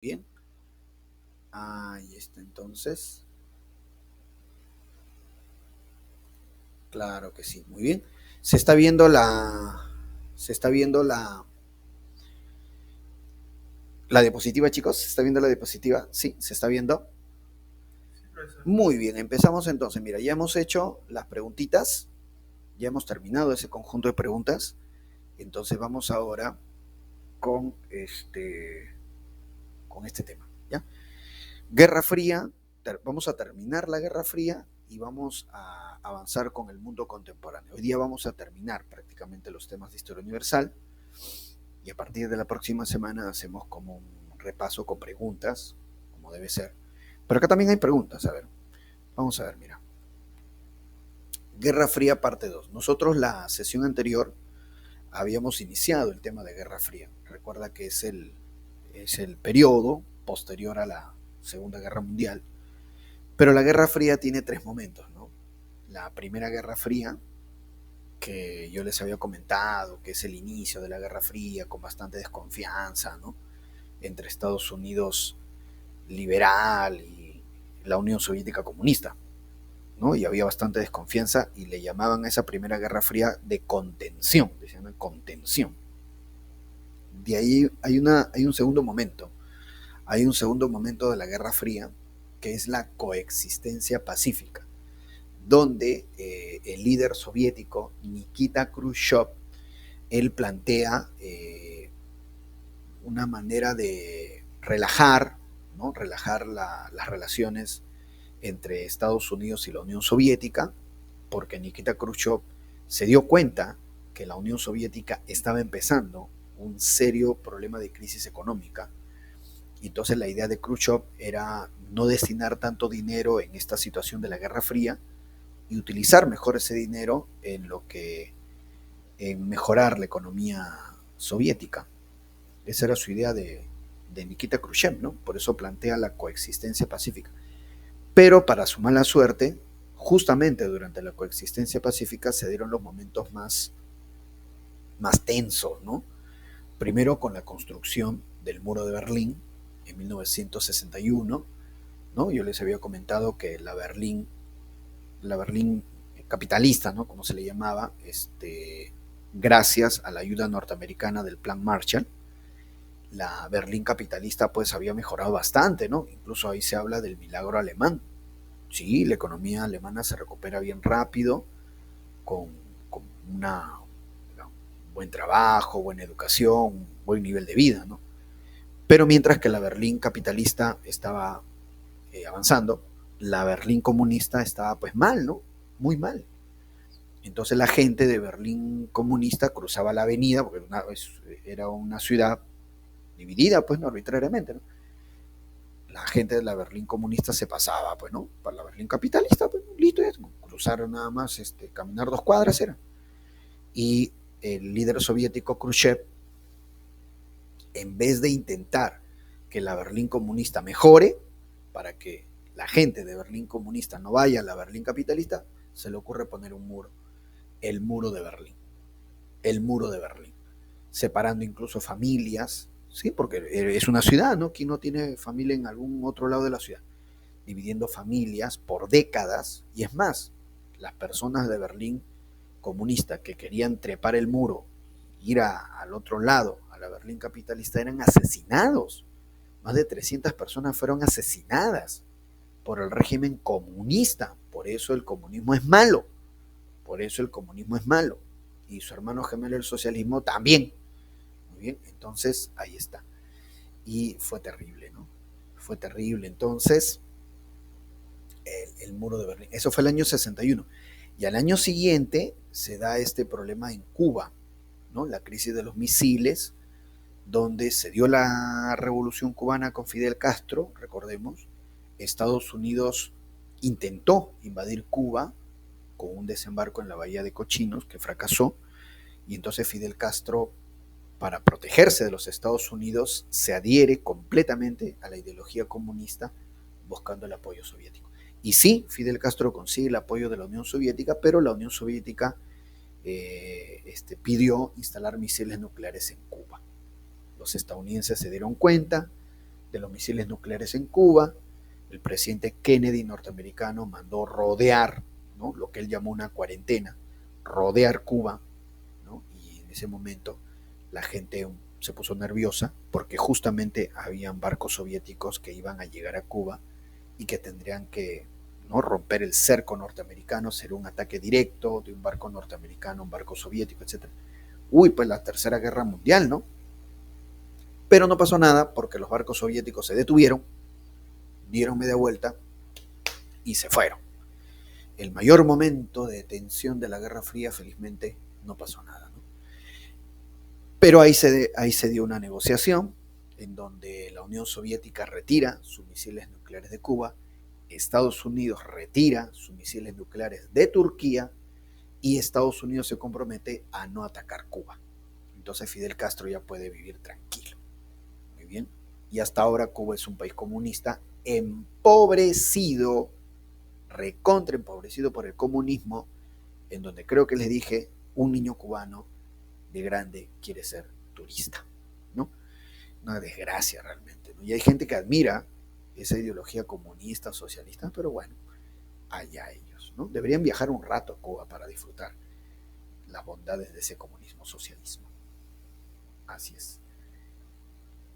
Bien, ahí está entonces. Claro que sí, muy bien. Se está viendo se está viendo la diapositiva, chicos. ¿Se está viendo la diapositiva? Sí, se está viendo. Muy bien, empezamos entonces. Mira, ya hemos hecho las preguntitas, ya hemos terminado ese conjunto de preguntas. Entonces vamos ahora con con este tema, ¿ya? Guerra Fría, vamos a terminar la Guerra Fría y vamos a avanzar con el mundo contemporáneo. Hoy día vamos a terminar prácticamente los temas de historia universal y a partir de la próxima semana hacemos como un repaso con preguntas, como debe ser. Pero acá también hay preguntas, a ver, vamos a ver, mira. Guerra Fría parte 2. Nosotros la sesión anterior habíamos iniciado el tema de Guerra Fría. Recuerda que es el periodo posterior a la Segunda Guerra Mundial. Pero la Guerra Fría tiene tres momentos, ¿no? La Primera Guerra Fría, que yo les había comentado, que es el inicio de la Guerra Fría con bastante desconfianza, ¿no? Entre Estados Unidos liberal y la Unión Soviética comunista, ¿no? Y había bastante desconfianza y le llamaban a esa Primera Guerra Fría de contención, decían de contención. De ahí hay un segundo momento, hay un segundo momento de la Guerra Fría que es la coexistencia pacífica, donde el líder soviético Nikita Khrushchev, él plantea una manera de relajar, ¿no? Relajar las relaciones entre Estados Unidos y la Unión Soviética, porque Nikita Khrushchev se dio cuenta que la Unión Soviética estaba empezando un serio problema de crisis económica. Y entonces la idea de Khrushchev era no destinar tanto dinero en esta situación de la Guerra Fría y utilizar mejor ese dinero en lo que en mejorar la economía soviética. Esa era su idea de Nikita Khrushchev, ¿no? Por eso plantea la coexistencia pacífica. Pero para su mala suerte, justamente durante la coexistencia pacífica se dieron los momentos más tensos, ¿no? Primero con la construcción del muro de Berlín en 1961, ¿no? Yo les había comentado que la Berlín capitalista, ¿no? Como se le llamaba, gracias a la ayuda norteamericana del Plan Marshall, la Berlín capitalista pues había mejorado bastante, ¿no? Incluso ahí se habla del milagro alemán. Sí, la economía alemana se recupera bien rápido, con, con un buen trabajo, buena educación, un buen nivel de vida, ¿no? Pero mientras que la Berlín capitalista estaba avanzando, la Berlín comunista estaba pues mal, ¿no? Muy mal. Entonces la gente de Berlín comunista cruzaba la avenida, porque era una ciudad dividida, pues, no arbitrariamente, ¿no? La gente de la Berlín comunista se pasaba, pues, ¿no? Para la Berlín capitalista, pues, listo, cruzaron nada más, caminar 2 cuadras era. Y el líder soviético Khrushchev, en vez de intentar que la Berlín comunista mejore, para que la gente de Berlín comunista no vaya a la Berlín capitalista, se le ocurre poner un muro, el muro de Berlín, el muro de Berlín, separando incluso familias, ¿sí? Porque es una ciudad, ¿no? ¿Quién no tiene familia en algún otro lado de la ciudad? Dividiendo familias por décadas, y es más, las personas de Berlín comunista que querían trepar el muro, ir al otro lado, a la Berlín capitalista, eran asesinados. Más de 300 personas fueron asesinadas por el régimen comunista. Por eso el comunismo es malo. Por eso el comunismo es malo. Y su hermano gemelo, el socialismo, también. Muy bien, entonces ahí está. Y fue terrible, ¿no? Fue terrible. Entonces, el muro de Berlín. Eso fue el año 61. Y al año siguiente se da este problema en Cuba, ¿no? La crisis de los misiles, donde se dio la revolución cubana con Fidel Castro, recordemos. Estados Unidos intentó invadir Cuba con un desembarco en la bahía de Cochinos que fracasó, y entonces Fidel Castro, para protegerse de los Estados Unidos, se adhiere completamente a la ideología comunista buscando el apoyo soviético. Y sí, Fidel Castro consigue el apoyo de la Unión Soviética, pero la Unión Soviética pidió instalar misiles nucleares en Cuba. Los estadounidenses se dieron cuenta, de los misiles nucleares en Cuba. El presidente Kennedy norteamericano mandó rodear, ¿no?, lo que él llamó una cuarentena, rodear Cuba, ¿no? Y en ese momento la gente se puso nerviosa porque justamente habían barcos soviéticos que iban a llegar a Cuba y que tendrían que, ¿no?, romper el cerco norteamericano, ser un ataque directo de un barco norteamericano, un barco soviético, etcétera. Uy, pues la Tercera Guerra Mundial, ¿no? Pero no pasó nada porque los barcos soviéticos se detuvieron, dieron media vuelta y se fueron. El mayor momento de tensión de la Guerra Fría, felizmente, no pasó nada, ¿no? Pero ahí se dio una negociación en donde la Unión Soviética retira sus misiles nucleares de Cuba, Estados Unidos retira sus misiles nucleares de Turquía y Estados Unidos se compromete a no atacar Cuba. Entonces Fidel Castro ya puede vivir tranquilo. Muy bien. Y hasta ahora Cuba es un país comunista empobrecido, recontra empobrecido por el comunismo, en donde creo que les dije, un niño cubano de grande quiere ser turista, ¿no? Una desgracia realmente, ¿no? Y hay gente que admira esa ideología comunista, socialista, pero bueno, allá ellos, ¿no? Deberían viajar un rato a Cuba para disfrutar las bondades de ese comunismo, socialismo. Así es.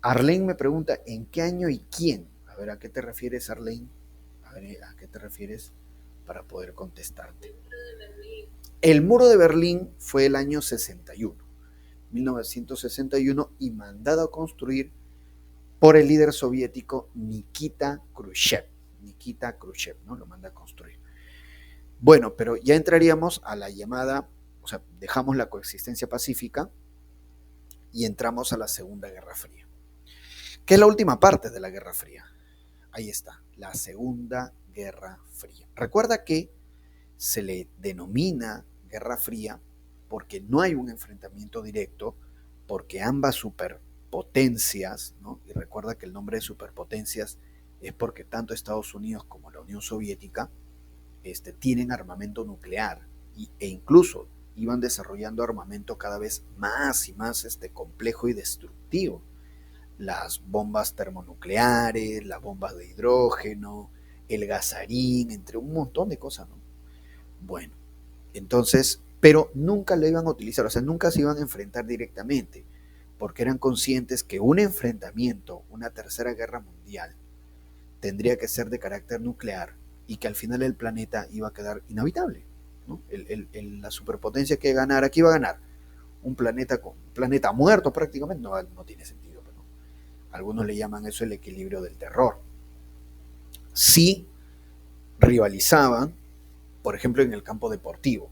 Arlene me pregunta, ¿en qué año y quién? A ver, ¿a qué te refieres, Arlene? A ver, ¿a qué te refieres para poder contestarte? El muro de Berlín fue el año 61, 1961, y mandado a construir por el líder soviético Nikita Khrushchev. Nikita Khrushchev, ¿no? Lo manda a construir. Bueno, pero ya entraríamos a la llamada, o sea, dejamos la coexistencia pacífica y entramos a la Segunda Guerra Fría, que es la última parte de la Guerra Fría. Ahí está, la Segunda Guerra Fría. Recuerda que se le denomina Guerra Fría porque no hay un enfrentamiento directo, porque ambas superpotencias, ¿no? Y recuerda que el nombre de superpotencias es porque tanto Estados Unidos como la Unión Soviética tienen armamento nuclear e incluso iban desarrollando armamento cada vez más y más complejo y destructivo. Las bombas termonucleares, las bombas de hidrógeno, el gasarín, entre un montón de cosas, ¿no? Bueno, entonces, pero nunca lo iban a utilizar, o sea, nunca se iban a enfrentar directamente, porque eran conscientes que un enfrentamiento, una tercera guerra mundial, tendría que ser de carácter nuclear y que al final el planeta iba a quedar inhabitable, ¿no? La superpotencia que ganara, ¿qué iba a ganar? Un planeta muerto prácticamente, no, no tiene sentido, pero algunos le llaman eso el equilibrio del terror. Sí rivalizaban, por ejemplo, en el campo deportivo,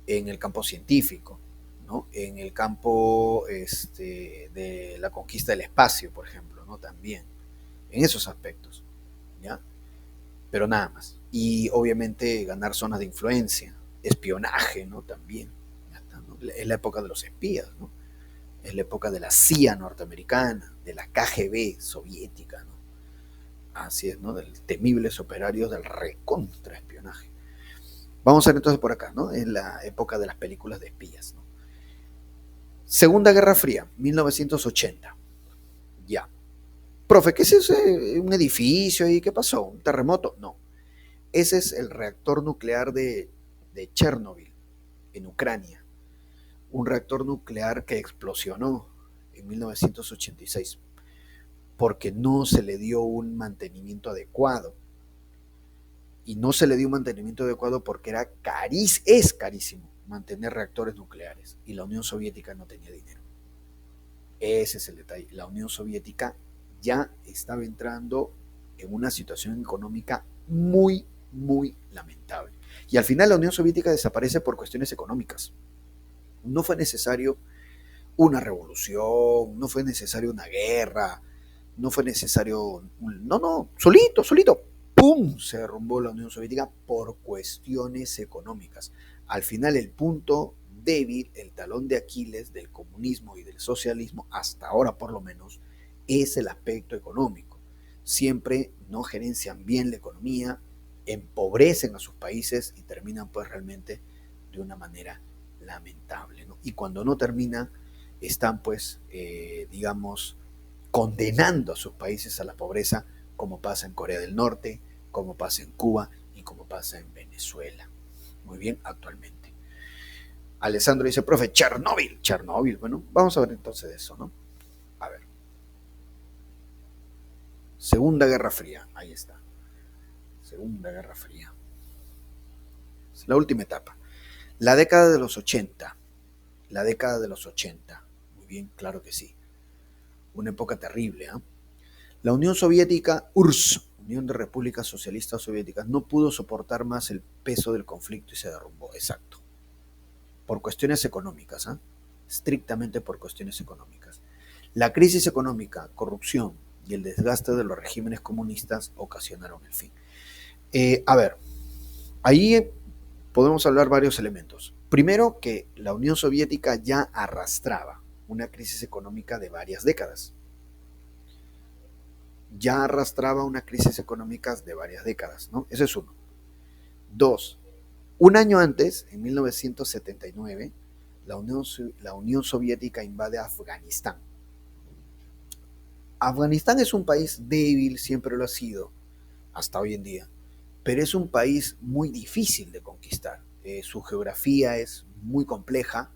en el campo científico, ¿no? En el campo de la conquista del espacio, por ejemplo, ¿no? También, en esos aspectos, ¿ya? Pero nada más. Y obviamente ganar zonas de influencia, espionaje, ¿no? También. Ya está, ¿no? Es la época de los espías, ¿no? Es la época de la CIA norteamericana, de la KGB soviética, ¿no? Así es, ¿no? Del temibles operarios del recontraespionaje. Vamos a ver entonces por acá, ¿no? En la época de las películas de espías, ¿no? Segunda Guerra Fría, 1980. Ya. Profe, ¿qué es ese? ¿Un edificio ahí? ¿Qué pasó? ¿Un terremoto? No. Ese es el reactor nuclear de Chernobyl, en Ucrania. Un reactor nuclear que explosionó en 1986 porque no se le dio un mantenimiento adecuado. Y no se le dio un mantenimiento adecuado porque es carísimo mantener reactores nucleares. Y la Unión Soviética no tenía dinero. Ese es el detalle. La Unión Soviética ya estaba entrando en una situación económica muy, muy lamentable. Y al final la Unión Soviética desaparece por cuestiones económicas. No fue necesario una revolución, no fue necesario una guerra, no fue necesario... No, solito, ¡pum! Se derrumbó la Unión Soviética por cuestiones económicas. Al final el punto débil, el talón de Aquiles del comunismo y del socialismo, hasta ahora por lo menos, es el aspecto económico. Siempre no gerencian bien la economía, empobrecen a sus países y terminan pues realmente de una manera lamentable, ¿no? Y cuando no terminan, están pues, digamos, condenando a sus países a la pobreza, como pasa en Corea del Norte, como pasa en Cuba y como pasa en Venezuela. Muy bien, actualmente. Alessandro dice, profe, Chernóbil. Chernóbil, bueno, vamos a ver entonces eso, ¿no? A ver. Segunda Guerra Fría, ahí está. Segunda Guerra Fría. Es la última etapa. La década de los 80. La década de los 80. Muy bien, claro que sí. Una época terrible, ¿eh? La Unión Soviética, URSS, Unión de Repúblicas Socialistas Soviéticas, no pudo soportar más el peso del conflicto y se derrumbó, exacto. Por cuestiones económicas, ¿eh? Estrictamente por cuestiones económicas. La crisis económica, corrupción y el desgaste de los regímenes comunistas ocasionaron el fin. A ver, ahí podemos hablar varios elementos. Primero, que la Unión Soviética ya arrastraba una crisis económica de varias décadas. Ya arrastraba una crisis económica de varias décadas, ¿no? Ese es uno. Dos, un año antes, en 1979, la Unión Soviética invade Afganistán. Afganistán es un país débil, siempre lo ha sido, hasta hoy en día, pero es un país muy difícil de conquistar. Su geografía es muy compleja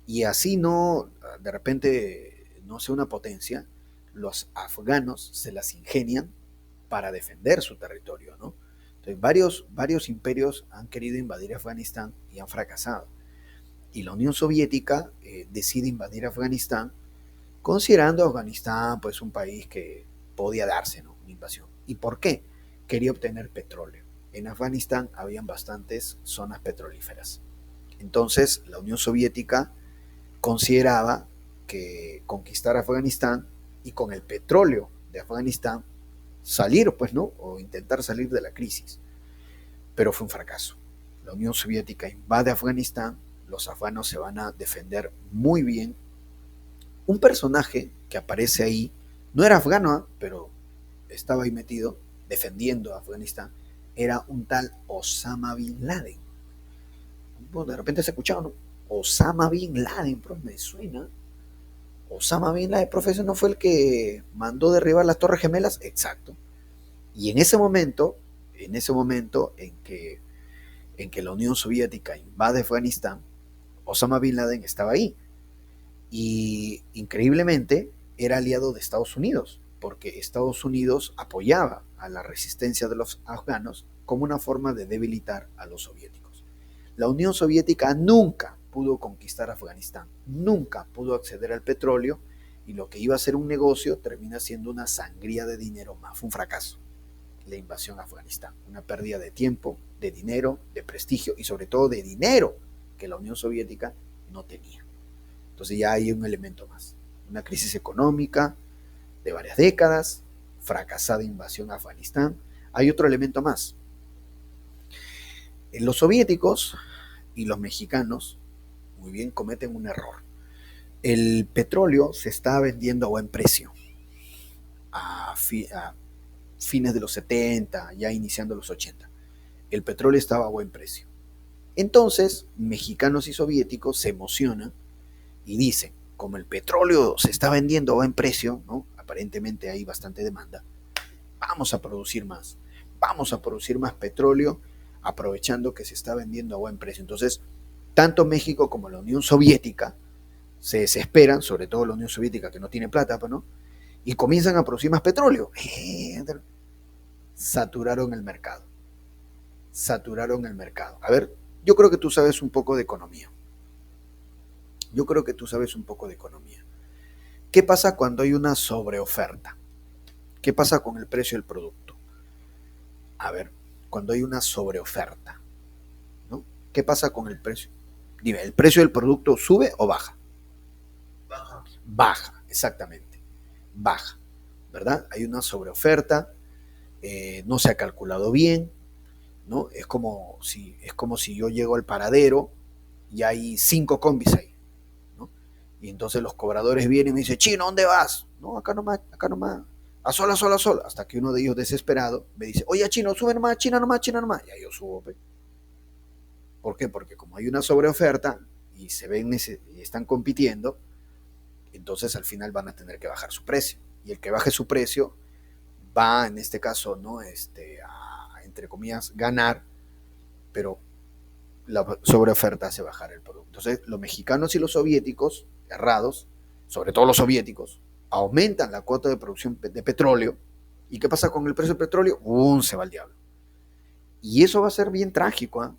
y así no, de repente, no sea una potencia, los afganos se las ingenian para defender su territorio, ¿no? Entonces, varios imperios han querido invadir Afganistán y han fracasado. Y la Unión Soviética decide invadir Afganistán, considerando a Afganistán pues un país que podía darse, ¿no?, una invasión. ¿Y por qué? Quería obtener petróleo. En Afganistán habían bastantes zonas petrolíferas. Entonces la Unión Soviética consideraba que conquistar Afganistán y con el petróleo de Afganistán salir, pues, ¿no? O intentar salir de la crisis. Pero fue un fracaso. La Unión Soviética invade Afganistán, los afganos se van a defender muy bien. Un personaje que aparece ahí, no era afgano, ¿eh?, pero estaba ahí metido, defendiendo a Afganistán, era un tal Osama Bin Laden. Bueno, de repente se ha escuchado, ¿no? Osama Bin Laden, pero me suena. Osama Bin Laden, profesor, ¿no fue el que mandó derribar las Torres Gemelas? Exacto. Y en ese momento en que la Unión Soviética invade Afganistán, Osama Bin Laden estaba ahí. Y increíblemente era aliado de Estados Unidos, porque Estados Unidos apoyaba a la resistencia de los afganos como una forma de debilitar a los soviéticos. La Unión Soviética nunca pudo conquistar Afganistán, nunca pudo acceder al petróleo y lo que iba a ser un negocio termina siendo una sangría de dinero más. Fue un fracaso la invasión a Afganistán, una pérdida de tiempo, de dinero, de prestigio y sobre todo de dinero que la Unión Soviética no tenía. Entonces ya hay un elemento más, una crisis económica de varias décadas, fracasada invasión a Afganistán. Hay otro elemento más. Los soviéticos y los mexicanos, muy bien, cometen un error. El petróleo se está vendiendo a buen precio a fines de los 70, ya iniciando los 80. El petróleo estaba a buen precio. Entonces, mexicanos y soviéticos se emocionan y dicen, como el petróleo se está vendiendo a buen precio, ¿no?, aparentemente hay bastante demanda, vamos a producir más petróleo aprovechando que se está vendiendo a buen precio. Entonces, tanto México como la Unión Soviética se desesperan, sobre todo la Unión Soviética que no tiene plata, ¿no?, y comienzan a producir más petróleo. Saturaron el mercado. Saturaron el mercado. A ver, yo creo que tú sabes un poco de economía. ¿Qué pasa cuando hay una sobreoferta? ¿Qué pasa con el precio del producto? A ver, cuando hay una sobreoferta, ¿no? ¿Qué pasa con el precio? Dime, ¿el precio del producto sube o baja? Baja, exactamente. Baja, ¿verdad? Hay una sobreoferta, no se ha calculado bien, ¿no? Es como si yo llego al paradero y hay 5 combis ahí, ¿no? Y entonces los cobradores vienen y me dicen, Chino, ¿dónde vas? No, acá nomás, a sola, hasta que uno de ellos desesperado me dice, oye, Chino, sube nomás, China nomás. Y ahí yo subo, ¿ve? ¿Por qué? Porque como hay una sobreoferta y se ven y están compitiendo, entonces al final van a tener que bajar su precio. Y el que baje su precio va, en este caso, ¿no? A, entre comillas, ganar, pero la sobreoferta hace bajar el producto. Entonces, los mexicanos y los soviéticos, errados, sobre todo los soviéticos, aumentan la cuota de producción de petróleo. ¿Y qué pasa con el precio del petróleo? Se va al diablo. Y eso va a ser bien trágico, ¿eh?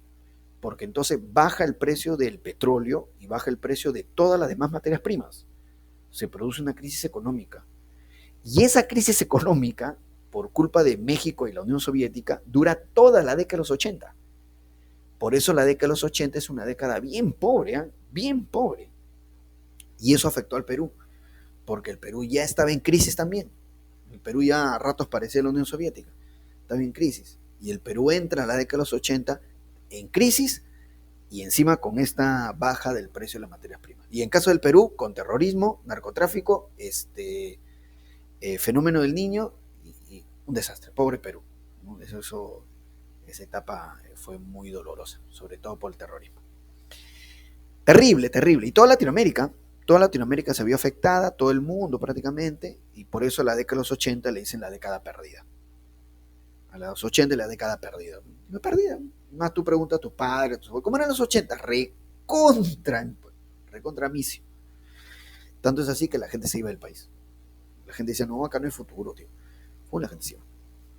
Porque entonces baja el precio del petróleo y baja el precio de todas las demás materias primas. Se produce una crisis económica. Y esa crisis económica, por culpa de México y la Unión Soviética, dura toda la década de los 80. Por eso la década de los 80 es una década bien pobre, ¿eh? Bien pobre. Y eso afectó al Perú, porque el Perú ya estaba en crisis también. El Perú ya a ratos parecía la Unión Soviética, estaba en crisis. Y el Perú entra a la década de los 80 en crisis y encima con esta baja del precio de las materias primas. Y en caso del Perú, con terrorismo, narcotráfico, fenómeno del niño y un desastre. Pobre Perú, ¿no? Esa etapa fue muy dolorosa, sobre todo por el terrorismo. Terrible, terrible. Y toda Latinoamérica se vio afectada, todo el mundo prácticamente, y por eso a la década de los 80 le dicen la década perdida. A los 80 la década perdida. No perdida. Más tú preguntas a tus padres, ¿cómo eran los 80? Recontra misio. Tanto es así que la gente se iba del país. La gente decía, no, acá no hay futuro, tío. La gente se iba.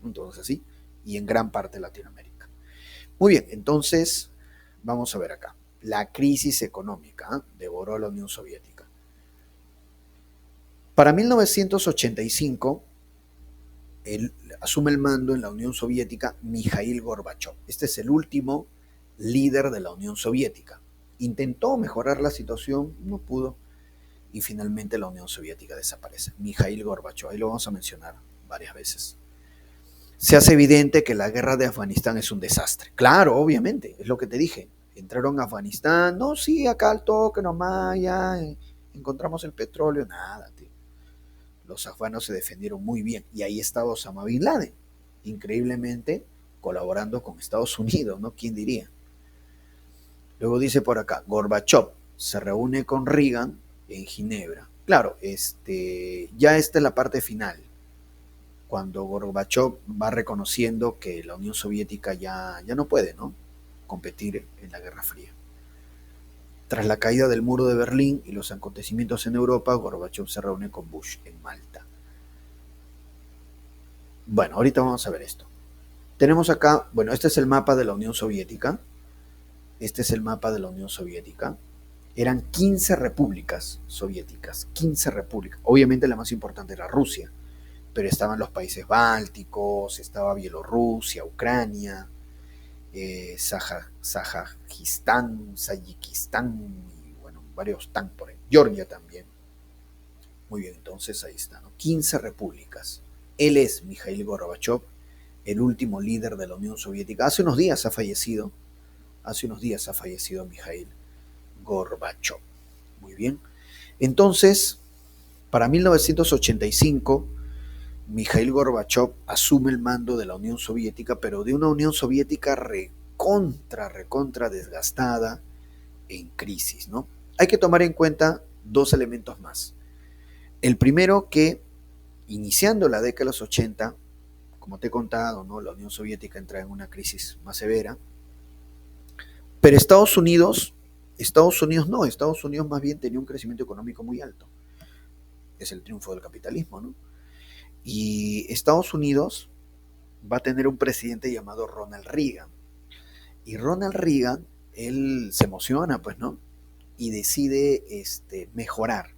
Entonces así, y en gran parte de Latinoamérica. Muy bien, entonces vamos a ver acá. La crisis económica, ¿eh? Devoró a la Unión Soviética. Para 1985, él asume el mando en la Unión Soviética Mikhail Gorbachev. Este es el último líder de la Unión Soviética. Intentó mejorar la situación, no pudo, y finalmente la Unión Soviética desaparece. Mikhail Gorbachev, ahí lo vamos a mencionar varias veces. Se hace evidente que la guerra de Afganistán es un desastre. Claro, obviamente, es lo que te dije. Entraron a Afganistán, no, sí, acá al toque nomás, ya encontramos el petróleo, nada, tío. Los afganos se defendieron muy bien y ahí estaba Osama Bin Laden, increíblemente colaborando con Estados Unidos, ¿no? ¿Quién diría? Luego dice por acá, Gorbachev se reúne con Reagan en Ginebra. Claro, ya esta es la parte final, cuando Gorbachev va reconociendo que la Unión Soviética ya no puede, ¿no? Competir en la Guerra Fría. Tras la caída del muro de Berlín y los acontecimientos en Europa, Gorbachev se reúne con Bush en Malta. Bueno, ahorita vamos a ver esto. Tenemos acá, bueno, este es el mapa de la Unión Soviética. Este es el mapa de la Unión Soviética. Eran 15 repúblicas soviéticas, 15 repúblicas. Obviamente la más importante era Rusia, pero estaban los países bálticos, estaba Bielorrusia, Ucrania, Sajikistán, y bueno, varios están por ahí. Georgia también. Muy bien, entonces ahí está, ¿no? 15 repúblicas. Él es Mikhail Gorbachev, el último líder de la Unión Soviética. Hace unos días ha fallecido Mikhail Gorbachev. Muy bien. Entonces, para 1985, Mikhail Gorbachev asume el mando de la Unión Soviética, pero de una Unión Soviética recontra desgastada, en crisis, ¿no? Hay que tomar en cuenta dos elementos más. El primero, que iniciando la década de los 80, como te he contado, ¿no? La Unión Soviética entra en una crisis más severa, pero Estados Unidos más bien tenía un crecimiento económico muy alto. Es el triunfo del capitalismo, ¿no? Y Estados Unidos va a tener un presidente llamado Ronald Reagan. Y Ronald Reagan, él se emociona, pues, ¿no? Y decide mejorar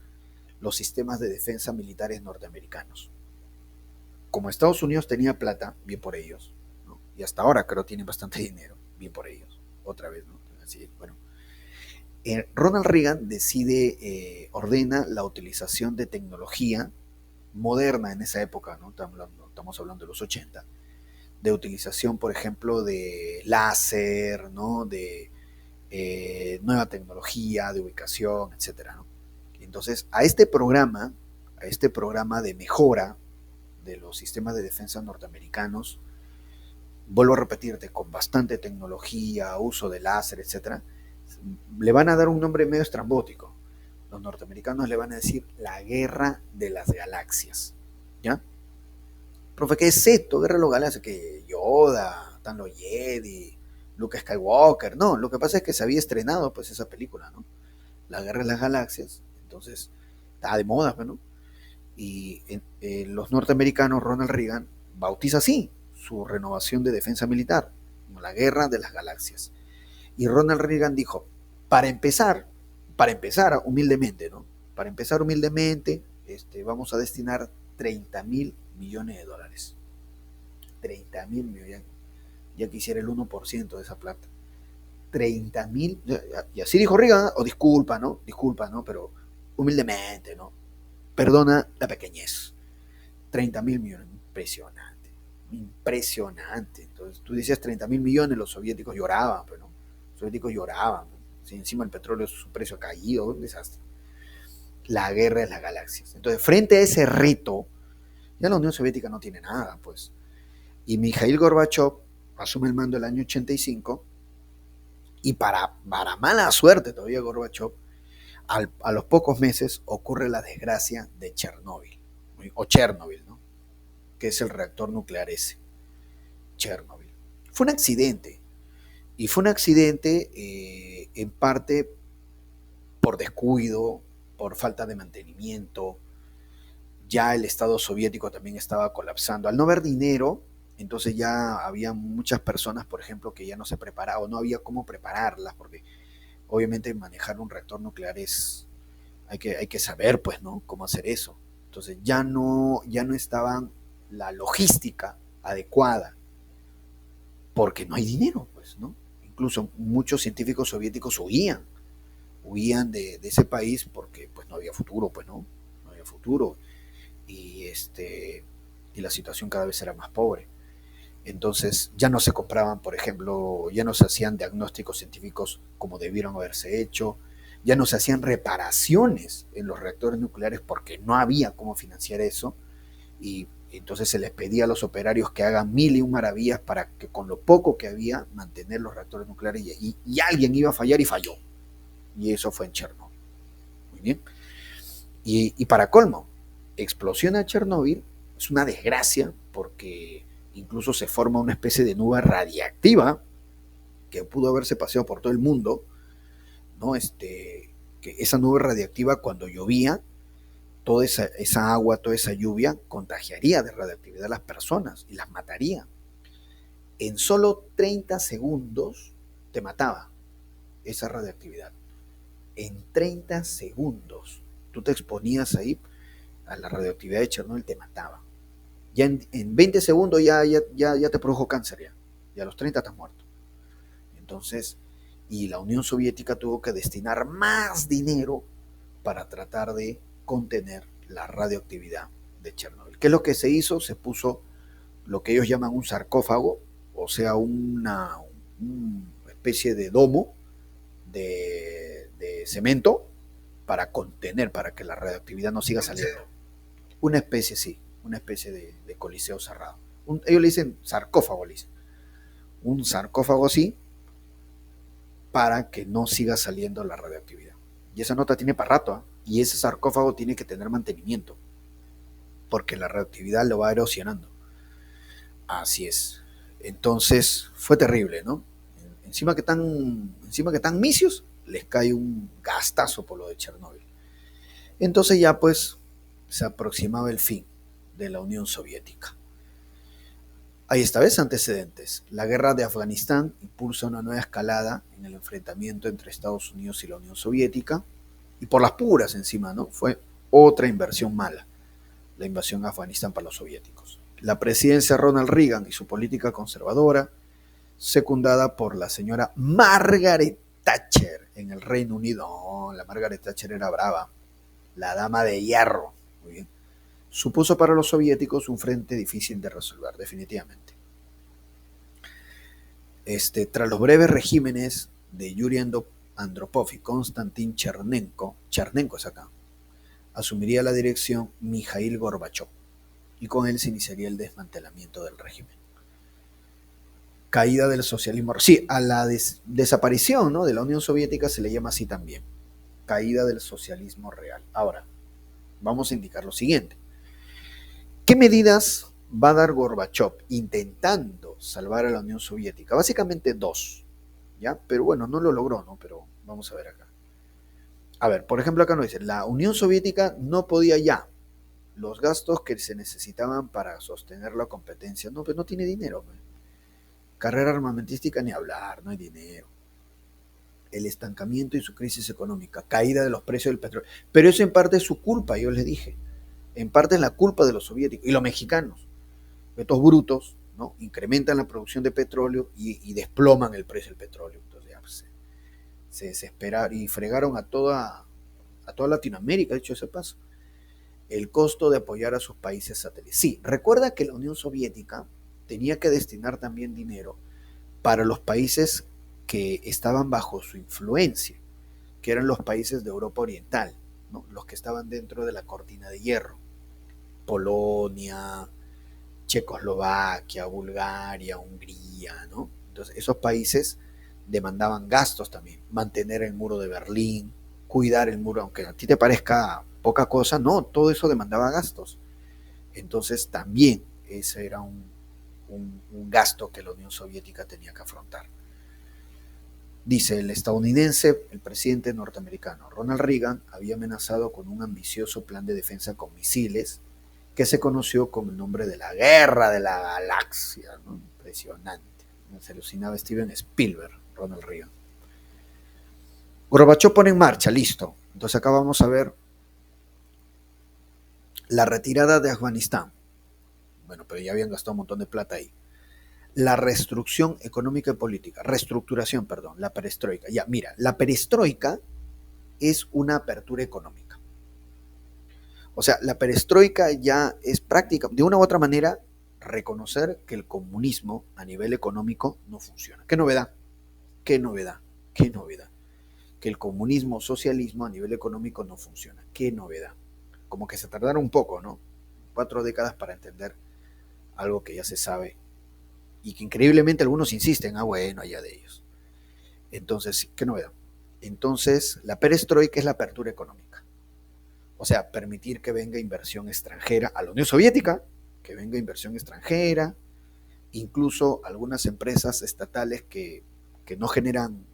los sistemas de defensa militares norteamericanos. Como Estados Unidos tenía plata, bien por ellos, ¿no? Y hasta ahora creo tienen bastante dinero, bien por ellos, otra vez, ¿no? Así, bueno. Ronald Reagan ordena la utilización de tecnología moderna en esa época, ¿no? Estamos hablando de los 80, de utilización, por ejemplo, de láser, ¿no? De nueva tecnología, de ubicación, etcétera, ¿no? Entonces, a este programa de mejora de los sistemas de defensa norteamericanos, vuelvo a repetirte, con bastante tecnología, uso de láser, etcétera, le van a dar un nombre medio estrambótico. Los norteamericanos le van a decir la guerra de las galaxias. ¿Ya? Profe, ¿qué es esto? Guerra de los Galaxias, que Yoda, están los Jedi, Luke Skywalker. No, lo que pasa es que se había estrenado pues esa película, ¿no? La Guerra de las Galaxias. Entonces, estaba de moda, pues, ¿no? Y los norteamericanos, Ronald Reagan, bautiza así su renovación de defensa militar, como la Guerra de las Galaxias. Y Ronald Reagan dijo, para empezar, humildemente, ¿no? Para empezar humildemente, vamos a destinar 30.000 millones de dólares. 30.000 millones. Ya quisiera el 1% de esa plata. 30.000. Y así dijo Reagan, o disculpa, ¿no? Disculpa, ¿no? Pero humildemente, ¿no? Perdona la pequeñez. 30.000 millones. Impresionante. Impresionante. Entonces tú dices 30.000 millones, los soviéticos lloraban, pues, ¿no? Los soviéticos lloraban. Si encima el petróleo, su precio ha caído, un desastre. La guerra de las galaxias. Entonces, frente a ese reto, ya la Unión Soviética no tiene nada, pues. Y Mikhail Gorbachev asume el mando el año 85 y para mala suerte todavía Gorbachev, a los pocos meses ocurre la desgracia de Chernóbil, o Chernobyl, ¿no? Que es el reactor nuclear ese, Chernobyl. Fue un accidente, y fue un accidente en parte por descuido, por falta de mantenimiento. Ya el Estado soviético también estaba colapsando. Al no haber dinero, entonces ya había muchas personas, por ejemplo, que ya no se preparaban, o no había cómo prepararlas, porque obviamente manejar un reactor nuclear hay que saber, pues, ¿no? Cómo hacer eso. Entonces ya no estaban la logística adecuada, porque no hay dinero, pues, ¿no? Incluso muchos científicos soviéticos huían de ese país porque pues no había futuro, pues, ¿no? No había futuro. Y, y la situación cada vez era más pobre. Entonces ya no se compraban, por ejemplo, ya no se hacían diagnósticos científicos como debieron haberse hecho, ya no se hacían reparaciones en los reactores nucleares porque no había cómo financiar eso, y entonces se les pedía a los operarios que hagan mil y un maravillas para que con lo poco que había mantener los reactores nucleares, y alguien iba a fallar y falló. Y eso fue en Chernobyl. Muy bien. Y para colmo, explosiona Chernobyl, es una desgracia porque incluso se forma una especie de nube radiactiva que pudo haberse paseado por todo el mundo, ¿no? Que esa nube radiactiva, cuando llovía, toda esa agua, toda esa lluvia contagiaría de radiactividad a las personas y las mataría. En solo 30 segundos te mataba esa radiactividad. En 30 segundos tú te exponías ahí a la radioactividad de Chernobyl, te mataba. Ya en 20 segundos ya te produjo cáncer, y a los 30 estás muerto. Entonces, y la Unión Soviética tuvo que destinar más dinero para tratar de contener la radioactividad de Chernobyl. ¿Qué es lo que se hizo? Se puso lo que ellos llaman un sarcófago, o sea, una especie de domo de cemento para contener, para que la radioactividad no siga saliendo. Una especie, sí, una especie de coliseo cerrado. Ellos le dicen sarcófago, le dicen. Un sarcófago así, para que no siga saliendo la radioactividad. Y esa nota tiene para rato, ¿eh? Y ese sarcófago tiene que tener mantenimiento, porque la radioactividad lo va erosionando. Así es. Entonces, fue terrible, ¿no? Encima que están misios, les cae un gastazo por lo de Chernóbil. Entonces ya pues se aproximaba el fin de la Unión Soviética. Hay esta vez antecedentes. La guerra de Afganistán impulsa una nueva escalada en el enfrentamiento entre Estados Unidos y la Unión Soviética, y por las puras encima, ¿no? Fue otra inversión mala, la invasión a Afganistán para los soviéticos. La presidencia de Ronald Reagan y su política conservadora, secundada por la señora Margaret Thatcher en el Reino Unido. Oh, la Margaret Thatcher era brava, la dama de hierro. Muy bien. Supuso para los soviéticos un frente difícil de resolver, definitivamente. Tras los breves regímenes de Yuri Andropov y Konstantin Chernenko es acá, asumiría la dirección Mikhail Gorbachev, y con él se iniciaría el desmantelamiento del régimen. Caída del socialismo. Sí, a la desaparición, ¿no?, de la Unión Soviética se le llama así también. Caída del socialismo real. Ahora, vamos a indicar lo siguiente. ¿Qué medidas va a dar Gorbachev intentando salvar a la Unión Soviética? Básicamente dos, ¿ya? Pero bueno, no lo logró, ¿no? Pero vamos a ver acá. A ver, por ejemplo, acá nos dice, la Unión Soviética no podía ya los gastos que se necesitaban para sostener la competencia. No, pero no tiene dinero. Man. Carrera armamentística ni hablar, no hay dinero. El estancamiento y su crisis económica, caída de los precios del petróleo. Pero eso en parte es su culpa, yo les dije. En parte es la culpa de los soviéticos y los mexicanos. Estos brutos, ¿no? Incrementan la producción de petróleo y desploman el precio del petróleo. Entonces ya, pues, se desesperaron y fregaron a toda Latinoamérica, dicho ese paso. El costo de apoyar a sus países satélites. Sí, recuerda que la Unión Soviética tenía que destinar también dinero para los países que estaban bajo su influencia, que eran los países de Europa Oriental, ¿no? Los que estaban dentro de la cortina de hierro. Polonia, Checoslovaquia, Bulgaria, Hungría, ¿no? Entonces, esos países demandaban gastos también, mantener el muro de Berlín, cuidar el muro, aunque a ti te parezca poca cosa, no, todo eso demandaba gastos. Entonces, también ese era un gasto que la Unión Soviética tenía que afrontar. Dice el estadounidense, el presidente norteamericano Ronald Reagan había amenazado con un ambicioso plan de defensa con misiles que se conoció como el nombre de la Guerra de la Galaxia, ¿no? Impresionante. Se alucinaba Steven Spielberg, Ronald Reagan. Gorbachev pone en marcha, listo. Entonces acá vamos a ver la retirada de Afganistán. Bueno, pero ya habían gastado un montón de plata ahí. La reestructuración, perdón, la perestroika. Ya, mira, la perestroika es una apertura económica. O sea, la perestroika ya es práctica, de una u otra manera, reconocer que el comunismo a nivel económico no funciona. ¿Qué novedad? ¿Qué novedad? ¿Qué novedad? Que el comunismo, socialismo a nivel económico no funciona. ¿Qué novedad? Como que se tardaron un poco, ¿no? 4 décadas para entender algo que ya se sabe y que increíblemente algunos insisten, bueno, allá de ellos. Entonces, ¿qué novedad? Entonces, la perestroika es la apertura económica. O sea, permitir que venga inversión extranjera a la Unión Soviética, que venga inversión extranjera, incluso algunas empresas estatales que no generan,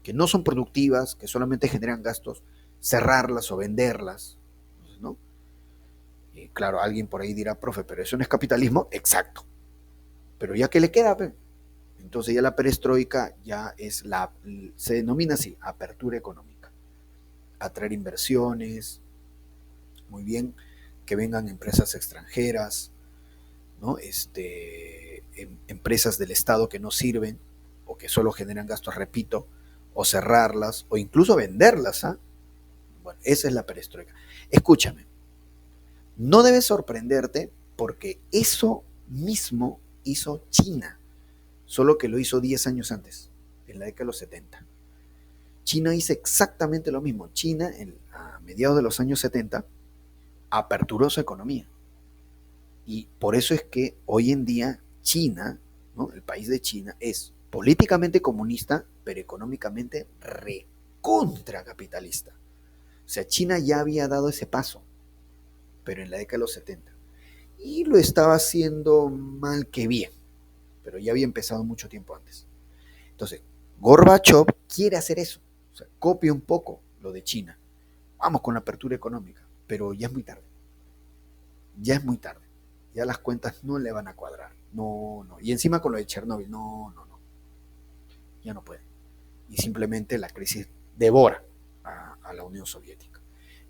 que no son productivas, que solamente generan gastos, cerrarlas o venderlas, ¿no? Y claro, alguien por ahí dirá, profe, pero eso no es capitalismo. Exacto. Pero ya que le queda, entonces ya la perestroika ya es se denomina así, apertura económica. Atraer inversiones, muy bien, que vengan empresas extranjeras, ¿no? Empresas del Estado que no sirven o que solo generan gastos, repito, o cerrarlas o incluso venderlas. ¿Ah? Bueno, esa es la perestroika. Escúchame, no debes sorprenderte porque eso mismo hizo China, solo que lo hizo 10 años antes, en la década de los 70. China hizo exactamente lo mismo. China, a mediados de los años 70, aperturó su economía. Y por eso es que hoy en día China, ¿no? El país de China, es políticamente comunista, pero económicamente recontra capitalista. O sea, China ya había dado ese paso, pero en la década de los 70. Y lo estaba haciendo mal que bien, pero ya había empezado mucho tiempo antes. Entonces, Gorbachev quiere hacer eso. O sea, copia un poco lo de China. Vamos con la apertura económica, pero ya es muy tarde. Ya es muy tarde. Ya las cuentas no le van a cuadrar. No, no. Y encima con lo de Chernóbil, no, no, no. Ya no puede. Y simplemente la crisis devora a la Unión Soviética.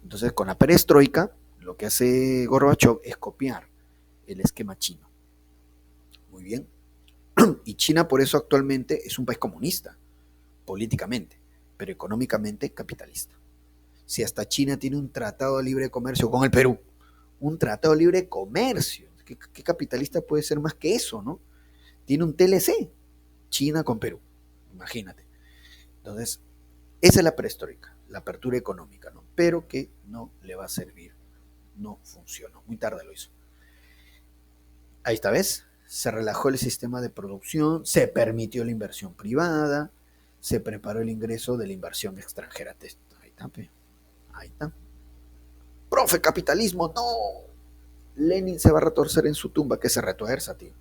Entonces, con la perestroika, lo que hace Gorbachev es copiar el esquema chino. Muy bien. Y China por eso actualmente es un país comunista, políticamente, pero económicamente capitalista. Si hasta China tiene un tratado de libre comercio con el Perú, un tratado de libre comercio, ¿qué capitalista puede ser más que eso, no? Tiene un TLC, China con Perú, imagínate. Entonces, esa es la prehistórica, la apertura económica, ¿no? Pero que no le va a servir, no funcionó, muy tarde lo hizo. Ahí está, ¿ves? Se relajó el sistema de producción, se permitió la inversión privada, se preparó el ingreso de la inversión extranjera. Ahí está, ahí está. Profe, capitalismo, no. Lenin se va a retorcer en su tumba, que se retuerza, tío.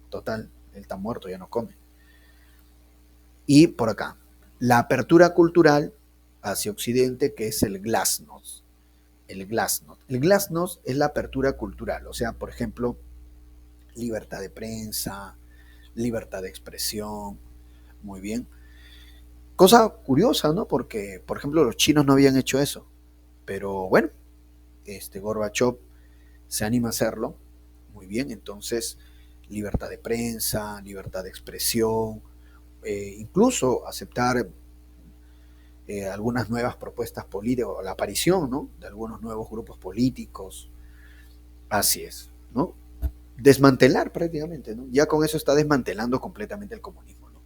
Total, él está muerto, ya no come. Y por acá, la apertura cultural hacia Occidente, que es el glasnost. El glasnost. El glasnost es la apertura cultural, o sea, por ejemplo, libertad de prensa, libertad de expresión, muy bien. Cosa curiosa, ¿no? Porque, por ejemplo, los chinos no habían hecho eso, pero bueno, Gorbachev se anima a hacerlo, muy bien, entonces libertad de prensa, libertad de expresión, incluso aceptar algunas nuevas propuestas políticas, o la aparición, ¿no?, de algunos nuevos grupos políticos, así es, ¿no? Desmantelar prácticamente, ¿no? Ya con eso está desmantelando completamente el comunismo, ¿no?,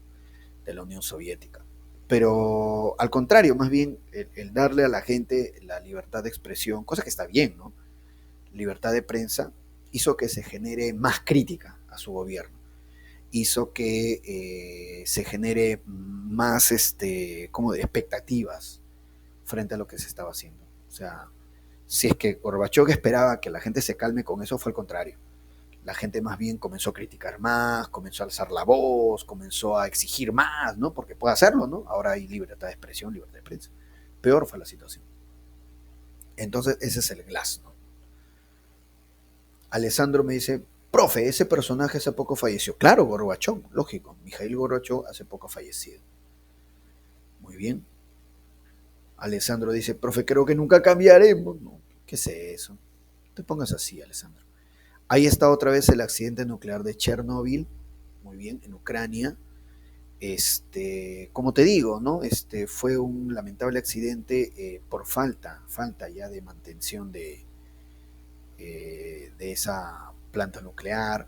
de la Unión Soviética. Pero al contrario, más bien el darle a la gente la libertad de expresión, cosa que está bien, ¿no? Libertad de prensa, hizo que se genere más crítica a su gobierno, hizo que se genere más como de expectativas frente a lo que se estaba haciendo. O sea, si es que Gorbachev esperaba que la gente se calme con eso, fue al contrario. La gente más bien comenzó a criticar más, comenzó a alzar la voz, comenzó a exigir más, ¿no? Porque puede hacerlo, ¿no? Ahora hay libertad de expresión, libertad de prensa. Peor fue la situación. Entonces, ese es el glass, ¿no? Alessandro me dice, profe, ese personaje hace poco falleció. Claro, Gorbachev, lógico. Mikhail Gorbachev hace poco fallecido. Muy bien. Alessandro dice, profe, creo que nunca cambiaremos. No, ¿qué es eso? No te pongas así, Alessandro. Ahí está otra vez el accidente nuclear de Chernobyl, muy bien, en Ucrania. Como te digo, ¿no? Fue un lamentable accidente por falta ya de mantención de esa planta nuclear.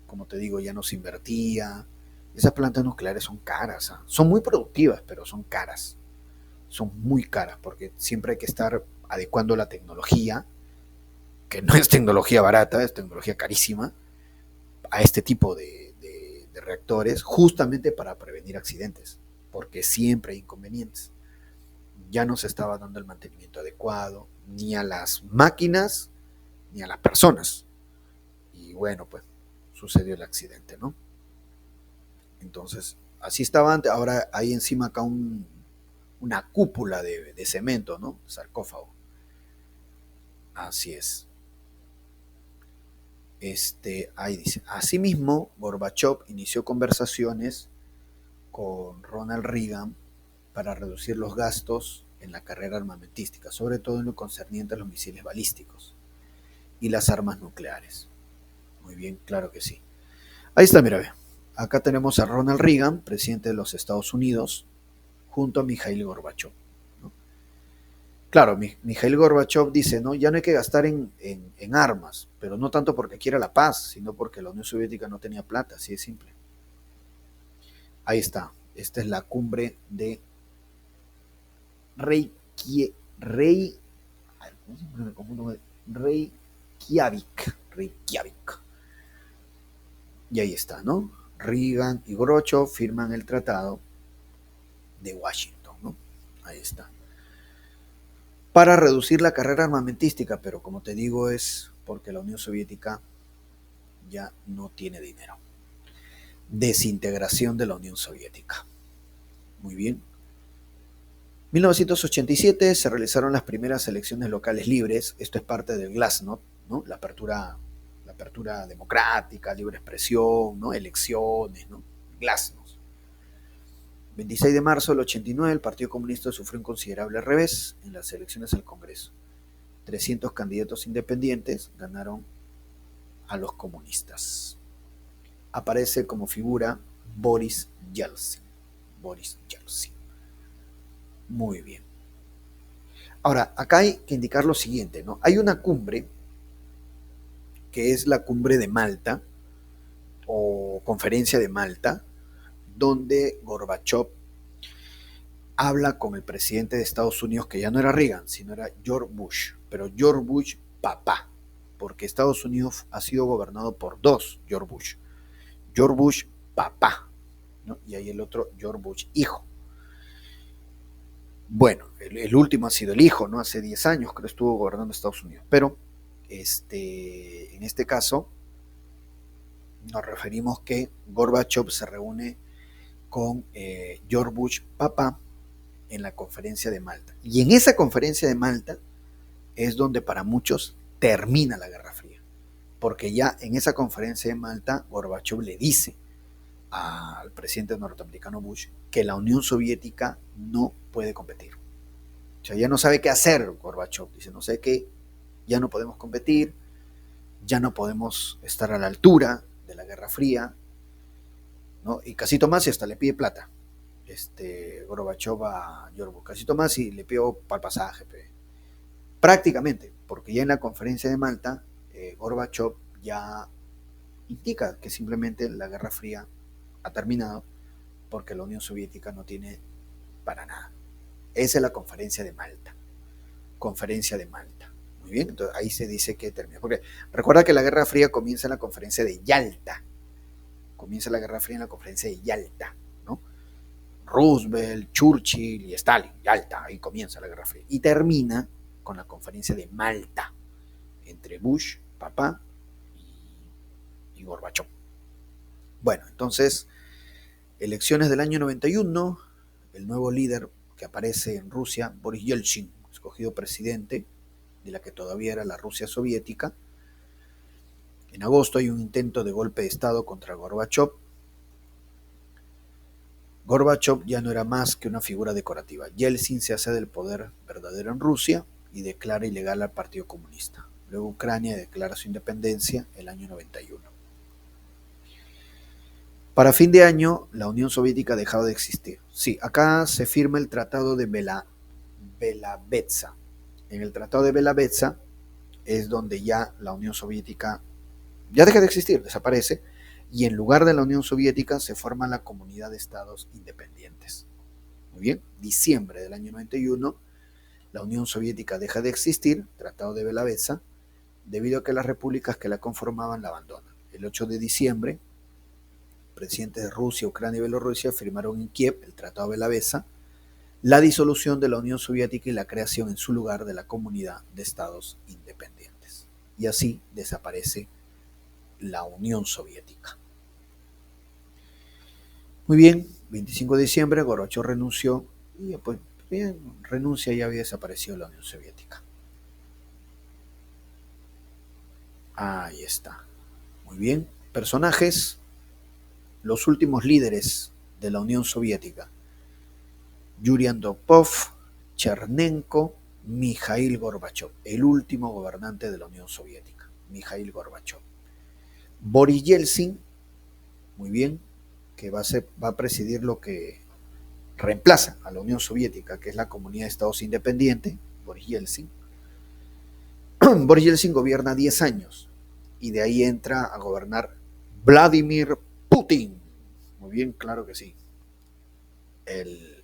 Como te digo, ya no se invertía. Esas plantas nucleares son caras, ¿eh? Son muy productivas, pero son caras. Son muy caras porque siempre hay que estar adecuando la tecnología, que no es tecnología barata, es tecnología carísima, a este tipo de reactores, justamente para prevenir accidentes, porque siempre hay inconvenientes. Ya no se estaba dando el mantenimiento adecuado, ni a las máquinas, ni a las personas. Y bueno, pues sucedió el accidente, ¿no? Entonces, así estaba antes, ahora hay encima acá una cúpula de cemento, ¿no? Sarcófago. Así es. Ahí dice, asimismo, Gorbachev inició conversaciones con Ronald Reagan para reducir los gastos en la carrera armamentística, sobre todo en lo concerniente a los misiles balísticos y las armas nucleares. Muy bien, claro que sí. Ahí está, mira, ve. Acá tenemos a Ronald Reagan, presidente de los Estados Unidos, junto a Mikhail Gorbachev, ¿no? Claro, Mikhail Gorbachev dice, ¿no? Ya no hay que gastar en armas, pero no tanto porque quiera la paz, sino porque la Unión Soviética no tenía plata, así de simple. Ahí está. Esta es la cumbre de Reiki, Rey, Reykjavik. Reykjavik. Y ahí está, ¿no? Reagan y Gorbachev firman el tratado de Washington, ¿no? Ahí está. Para reducir la carrera armamentística, pero como te digo es porque la Unión Soviética ya no tiene dinero. Desintegración de la Unión Soviética. Muy bien. 1987 se realizaron las primeras elecciones locales libres. Esto es parte del Glasnost, ¿no? La apertura democrática, libre expresión, ¿no? Elecciones, ¿no? Glasnost. 26 de marzo del 89 el Partido Comunista sufrió un considerable revés en las elecciones al Congreso. 300 candidatos independientes ganaron a los comunistas. Aparece como figura Boris Yeltsin. Boris Yeltsin. Muy bien. Ahora, acá hay que indicar lo siguiente, ¿no? Hay una cumbre que es la cumbre de Malta o conferencia de Malta, donde Gorbachev habla con el presidente de Estados Unidos, que ya no era Reagan, sino era George Bush, pero George Bush papá, porque Estados Unidos ha sido gobernado por dos George Bush. George Bush papá, ¿no? Y hay el otro George Bush hijo. Bueno, el último ha sido el hijo, ¿no? Hace 10 años creo estuvo gobernando Estados Unidos, pero En este caso, nos referimos que Gorbachev se reúne con George Bush papá en la conferencia de Malta. Y en esa conferencia de Malta es donde para muchos termina la Guerra Fría. Porque ya en esa conferencia de Malta, Gorbachev le dice al presidente norteamericano Bush que la Unión Soviética no puede competir. O sea, ya no sabe qué hacer Gorbachev. Dice, no sé qué, ya no podemos competir, ya no podemos estar a la altura de la Guerra Fría, ¿no? Y Casito Masi hasta le pide plata. Gorbachev a George Bush. Casito Masi le pidió para el pasaje. Prácticamente, porque ya en la conferencia de Malta, Gorbachev ya indica que simplemente la Guerra Fría ha terminado porque la Unión Soviética no tiene para nada. Esa es la conferencia de Malta. Conferencia de Malta. Muy bien, entonces ahí se dice que termina. Porque recuerda que la Guerra Fría comienza en la conferencia de Yalta. Comienza la Guerra Fría en la conferencia de Yalta, ¿no? Roosevelt, Churchill y Stalin, Yalta, ahí comienza la Guerra Fría. Y termina con la conferencia de Malta, entre Bush, papá, y Gorbachev. Bueno, entonces, elecciones del año 91, el nuevo líder que aparece en Rusia, Boris Yeltsin, escogido presidente de la que todavía era la Rusia soviética. En agosto hay un intento de golpe de Estado contra Gorbachev. Gorbachev ya no era más que una figura decorativa. Yeltsin se hace del poder verdadero en Rusia y declara ilegal al Partido Comunista. Luego Ucrania declara su independencia el año 91. Para fin de año, la Unión Soviética dejaba de existir. Sí, acá se firma el Tratado de Belavetsa. En el Tratado de Belavetsa es donde ya la Unión Soviética ya deja de existir, desaparece, y en lugar de la Unión Soviética se forma la Comunidad de Estados Independientes. Muy bien, diciembre del año 91, la Unión Soviética deja de existir, Tratado de Belavetsa, debido a que las repúblicas que la conformaban la abandonan. El 8 de diciembre, presidentes de Rusia, Ucrania y Bielorrusia firmaron en Kiev el Tratado de Belavetsa, la disolución de la Unión Soviética y la creación en su lugar de la Comunidad de Estados Independientes. Y así desaparece la Unión Soviética. Muy bien, 25 de diciembre, Gorbachev renunció y pues bien, renuncia y había desaparecido la Unión Soviética. Ahí está. Muy bien, personajes, los últimos líderes de la Unión Soviética. Yuri Andropov, Chernenko, Mikhail Gorbachev, el último gobernante de la Unión Soviética, Mikhail Gorbachev. Boris Yeltsin, muy bien, que va a presidir lo que reemplaza a la Unión Soviética, que es la Comunidad de Estados Independientes, Boris Yeltsin. Boris Yeltsin gobierna 10 años y de ahí entra a gobernar Vladimir Putin. Muy bien, claro que sí. El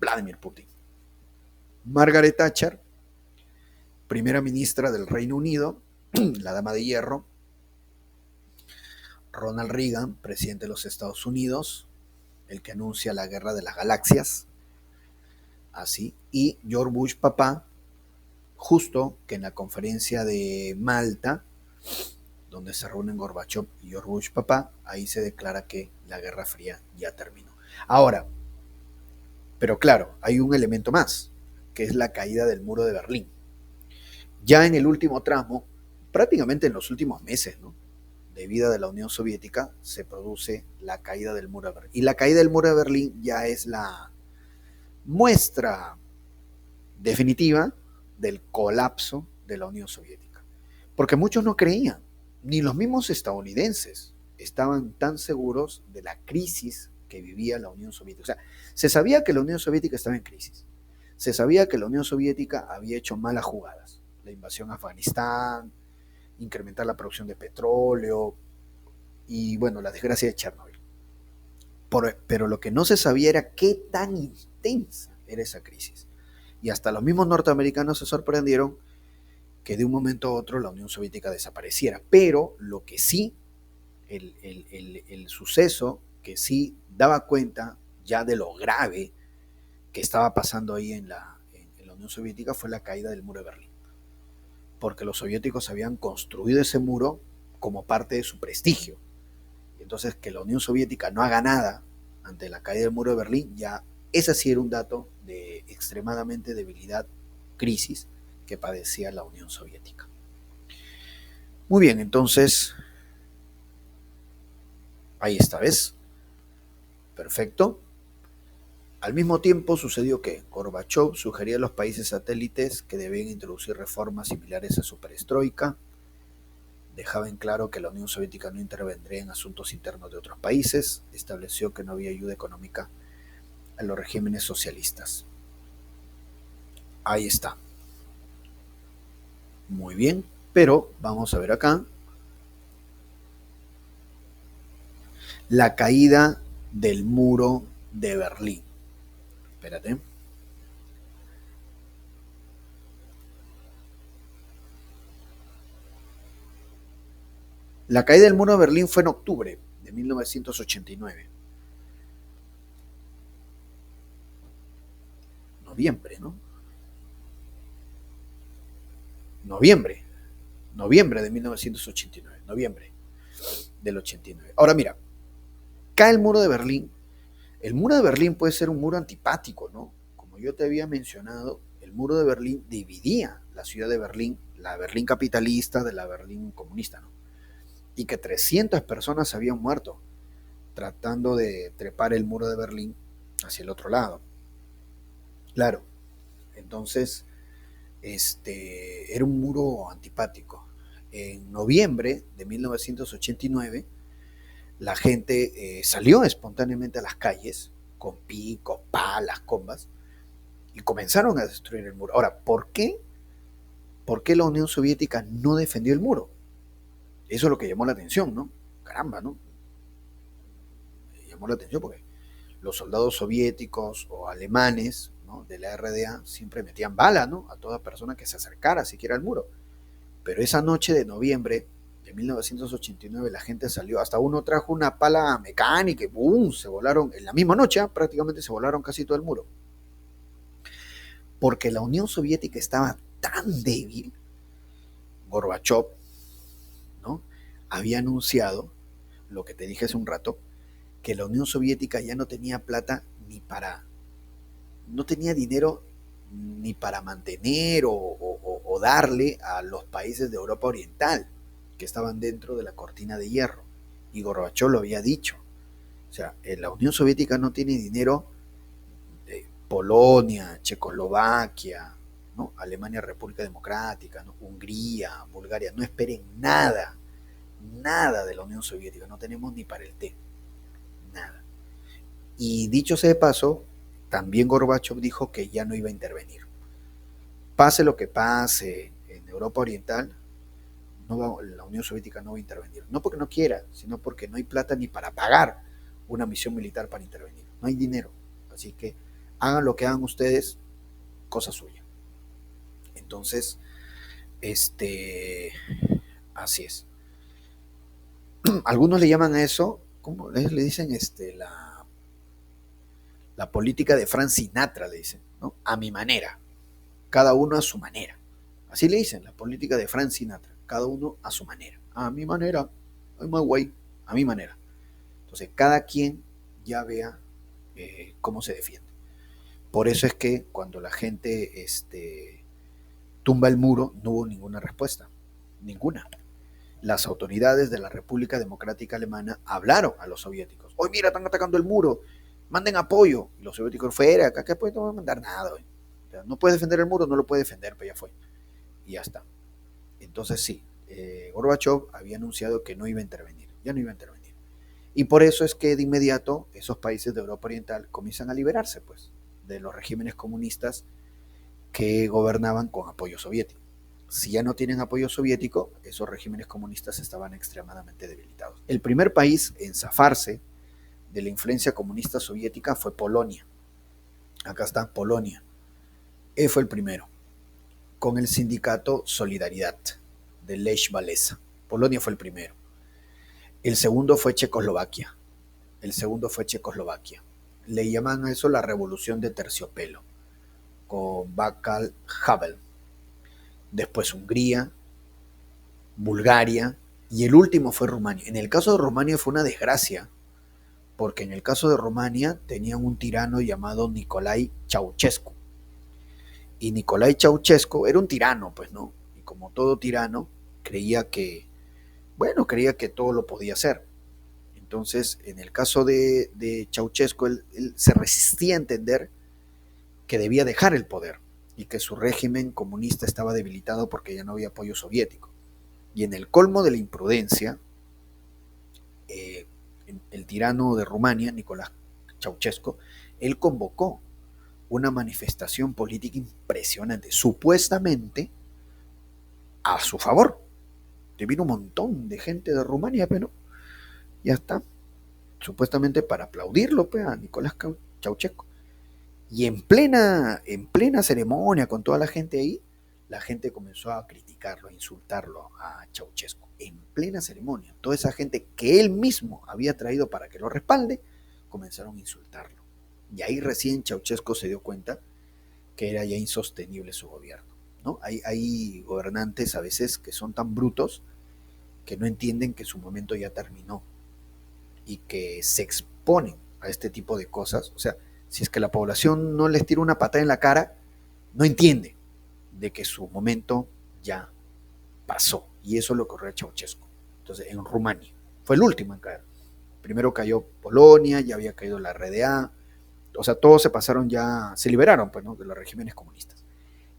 Vladimir Putin. Margaret Thatcher, primera ministra del Reino Unido, la dama de hierro. Ronald Reagan, presidente de los Estados Unidos, el que anuncia la guerra de las galaxias. Así. Y George Bush papá, justo que en la conferencia de Malta, donde se reúnen Gorbachev y George Bush papá, ahí se declara que la Guerra Fría ya terminó. Ahora, pero claro, hay un elemento más, que es la caída del muro de Berlín. Ya en el último tramo, prácticamente en los últimos meses, ¿no?, de vida de la Unión Soviética, se produce la caída del muro de Berlín. Y la caída del muro de Berlín ya es la muestra definitiva del colapso de la Unión Soviética. Porque muchos no creían, ni los mismos estadounidenses estaban tan seguros de la crisis que vivía la Unión Soviética. O sea, se sabía que la Unión Soviética estaba en crisis. Se sabía que la Unión Soviética había hecho malas jugadas. La invasión a Afganistán, incrementar la producción de petróleo y, bueno, la desgracia de Chernobyl. Pero lo que no se sabía era qué tan intensa era esa crisis. Y hasta los mismos norteamericanos se sorprendieron que de un momento a otro la Unión Soviética desapareciera. Pero lo que sí, el suceso que sí daba cuenta ya de lo grave que estaba pasando ahí en la Unión Soviética fue la caída del muro de Berlín. porque los soviéticos habían construido ese muro como parte de su prestigio. Entonces, que la Unión Soviética no haga nada ante la caída del muro de Berlín, ya ese sí era un dato de extremadamente debilidad, crisis que padecía la Unión Soviética. Muy bien, entonces, ahí está, ¿ves? Perfecto. Al mismo tiempo sucedió que Gorbachev sugería a los países satélites que debían introducir reformas similares a su perestroika, dejaba en claro que la Unión Soviética no intervendría en asuntos internos de otros países, estableció que no había ayuda económica a los regímenes socialistas. Ahí está. Muy bien, pero vamos a ver acá la caída del muro de Berlín. Espérate. La caída del muro de Berlín fue en octubre de 1989. Noviembre, ¿no? Noviembre. Noviembre de 1989. Noviembre del 89. Ahora mira, cae el muro de Berlín. El muro de Berlín puede ser un muro antipático, ¿no? Como yo te había mencionado, el muro de Berlín dividía la ciudad de Berlín, la Berlín capitalista de la Berlín comunista, ¿no? Y que 300 personas habían muerto tratando de trepar el muro de Berlín hacia el otro lado. Claro, entonces era un muro antipático. En noviembre de 1989, la gente salió espontáneamente a las calles con picos, palas, combas, y comenzaron a destruir el muro. Ahora, ¿por qué? ¿Por qué la Unión Soviética no defendió el muro? Eso es lo que llamó la atención, ¿no? Caramba, ¿no? Llamó la atención porque los soldados soviéticos o alemanes, ¿no?, de la RDA siempre metían bala, ¿no?, a toda persona que se acercara siquiera al muro. Pero esa noche de noviembre de 1989 la gente salió, hasta uno trajo una pala mecánica y ¡boom!, se volaron, en la misma noche prácticamente se volaron casi todo el muro. Porque la Unión Soviética estaba tan débil, Gorbachev, ¿no?, había anunciado, lo que te dije hace un rato, que la Unión Soviética ya no tenía plata ni para, no tenía dinero ni para mantener o darle a los países de Europa Oriental que estaban dentro de la cortina de hierro. Y Gorbachev lo había dicho. O sea, la Unión Soviética no tiene dinero de Polonia, Checoslovaquia, ¿no?, Alemania República Democrática, ¿no?, Hungría, Bulgaria. No esperen nada, nada de la Unión Soviética. No tenemos ni para el té. Nada. Y dicho sea de paso, también Gorbachev dijo que ya no iba a intervenir. Pase lo que pase en Europa Oriental, no va, la Unión Soviética no va a intervenir. No porque no quiera, sino porque no hay plata ni para pagar una misión militar para intervenir. No hay dinero. Así que hagan lo que hagan ustedes, cosa suya. Entonces, así es. Algunos le llaman a eso, ¿cómo le dicen? La política de Frank Sinatra, le dicen, ¿no? A mi manera, cada uno a su manera. Así le dicen, la política de Frank Sinatra, cada uno a su manera. A mi manera, my way, a mi manera. Entonces, cada quien ya vea cómo se defiende. Por eso es que cuando la gente tumba el muro, no hubo ninguna respuesta, ninguna. Las autoridades de la República Democrática Alemana hablaron a los soviéticos. Hoy mira, están atacando el muro, manden apoyo. Y los soviéticos, fuera, acá pues no van a mandar nada. Hoy. O sea, no puede defender el muro, no lo puede defender, pero ya fue. Y ya está. Entonces sí, Gorbachev había anunciado que no iba a intervenir, ya no iba a intervenir. Y por eso es que de inmediato esos países de Europa Oriental comienzan a liberarse, pues, de los regímenes comunistas que gobernaban con apoyo soviético. Si ya no tienen apoyo soviético, esos regímenes comunistas estaban extremadamente debilitados. El primer país en zafarse de la influencia comunista soviética fue Polonia. Acá está Polonia. Él fue el primero, con el sindicato Solidaridad de Lech Walesa. Polonia fue el primero. El segundo fue Checoslovaquia. El segundo fue Checoslovaquia. Le llaman a eso la revolución de terciopelo, con Václav Havel. después Hungría, Bulgaria y el último fue Rumania. En el caso de Rumania fue una desgracia, porque en el caso de Rumania tenían un tirano llamado Nicolae Ceausescu. Y Nicolae Ceausescu era un tirano, pues, ¿no? Y como todo tirano, creía que todo lo podía hacer. Entonces, en el caso de Ceausescu, él se resistía a entender que debía dejar el poder y que su régimen comunista estaba debilitado porque ya no había apoyo soviético. Y en el colmo de la imprudencia, eh, el tirano de Rumania, Nicolás Ceausescu, él convocó una manifestación política impresionante, supuestamente a su favor. Te vino un montón de gente de Rumania, pero ya está, supuestamente para aplaudirlo pues, a Nicolás Ceausescu. Y en plena ceremonia, con toda la gente ahí, la gente comenzó a criticarlo, a insultarlo a Ceausescu. En plena ceremonia, toda esa gente que él mismo había traído para que lo respalde, comenzaron a insultarlo. Y ahí recién Ceausescu se dio cuenta que era ya insostenible su gobierno, ¿no? Hay gobernantes a veces que son tan brutos que no entienden que su momento ya terminó y que se exponen a este tipo de cosas. O sea, si es que la población no les tira una patada en la cara, no entiende de que su momento ya pasó. Y eso lo ocurrió a Ceausescu. Entonces, en Rumania. Fue el último en caer. Primero cayó Polonia, ya había caído la RDA. O sea, todos se pasaron ya, se liberaron pues, ¿no? de los regímenes comunistas.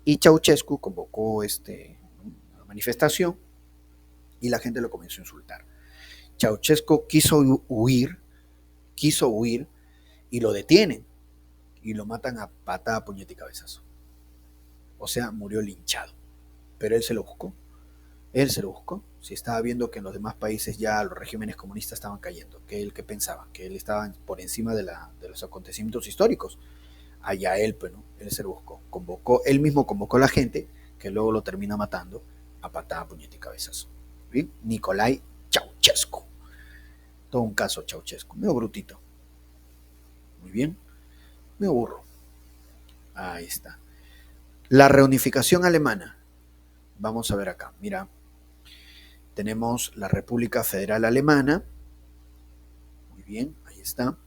Y Ceausescu convocó una manifestación y la gente lo comenzó a insultar. Ceausescu quiso huir y lo detienen y lo matan a patada, puñete y cabezazo. O sea, murió linchado. Pero él se lo buscó. Él se lo buscó. Si estaba viendo que en los demás países ya los regímenes comunistas estaban cayendo, que él que pensaba, que él estaba por encima de los acontecimientos históricos. Allá él, pues, ¿no? Él se lo buscó. Él mismo convocó a la gente, que luego lo termina matando a patada, puñete y cabezazo. ¿Sí? Nicolai Ceausescu. Todo un caso Ceausescu. Medio brutito. Muy bien. Medio burro. Ahí está. La reunificación alemana. Vamos a ver acá. Mira. Tenemos la República Federal Alemana. Muy bien. Ahí está.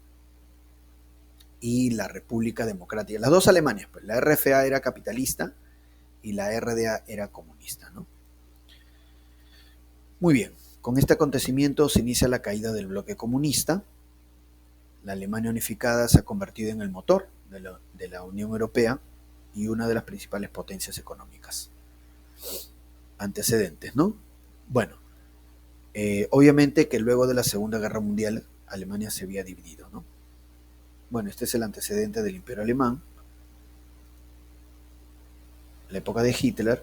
Y la República Democrática. Las dos Alemanias. Pues la RFA era capitalista y la RDA era comunista, ¿no? Muy bien. Con este acontecimiento se inicia la caída del bloque comunista. La Alemania unificada se ha convertido en el motor de la Unión Europea y una de las principales potencias económicas. Antecedentes, ¿no? Bueno, obviamente que luego de la Segunda Guerra Mundial Alemania se había dividido, ¿no? Bueno, este es el antecedente del Imperio Alemán, la época de Hitler,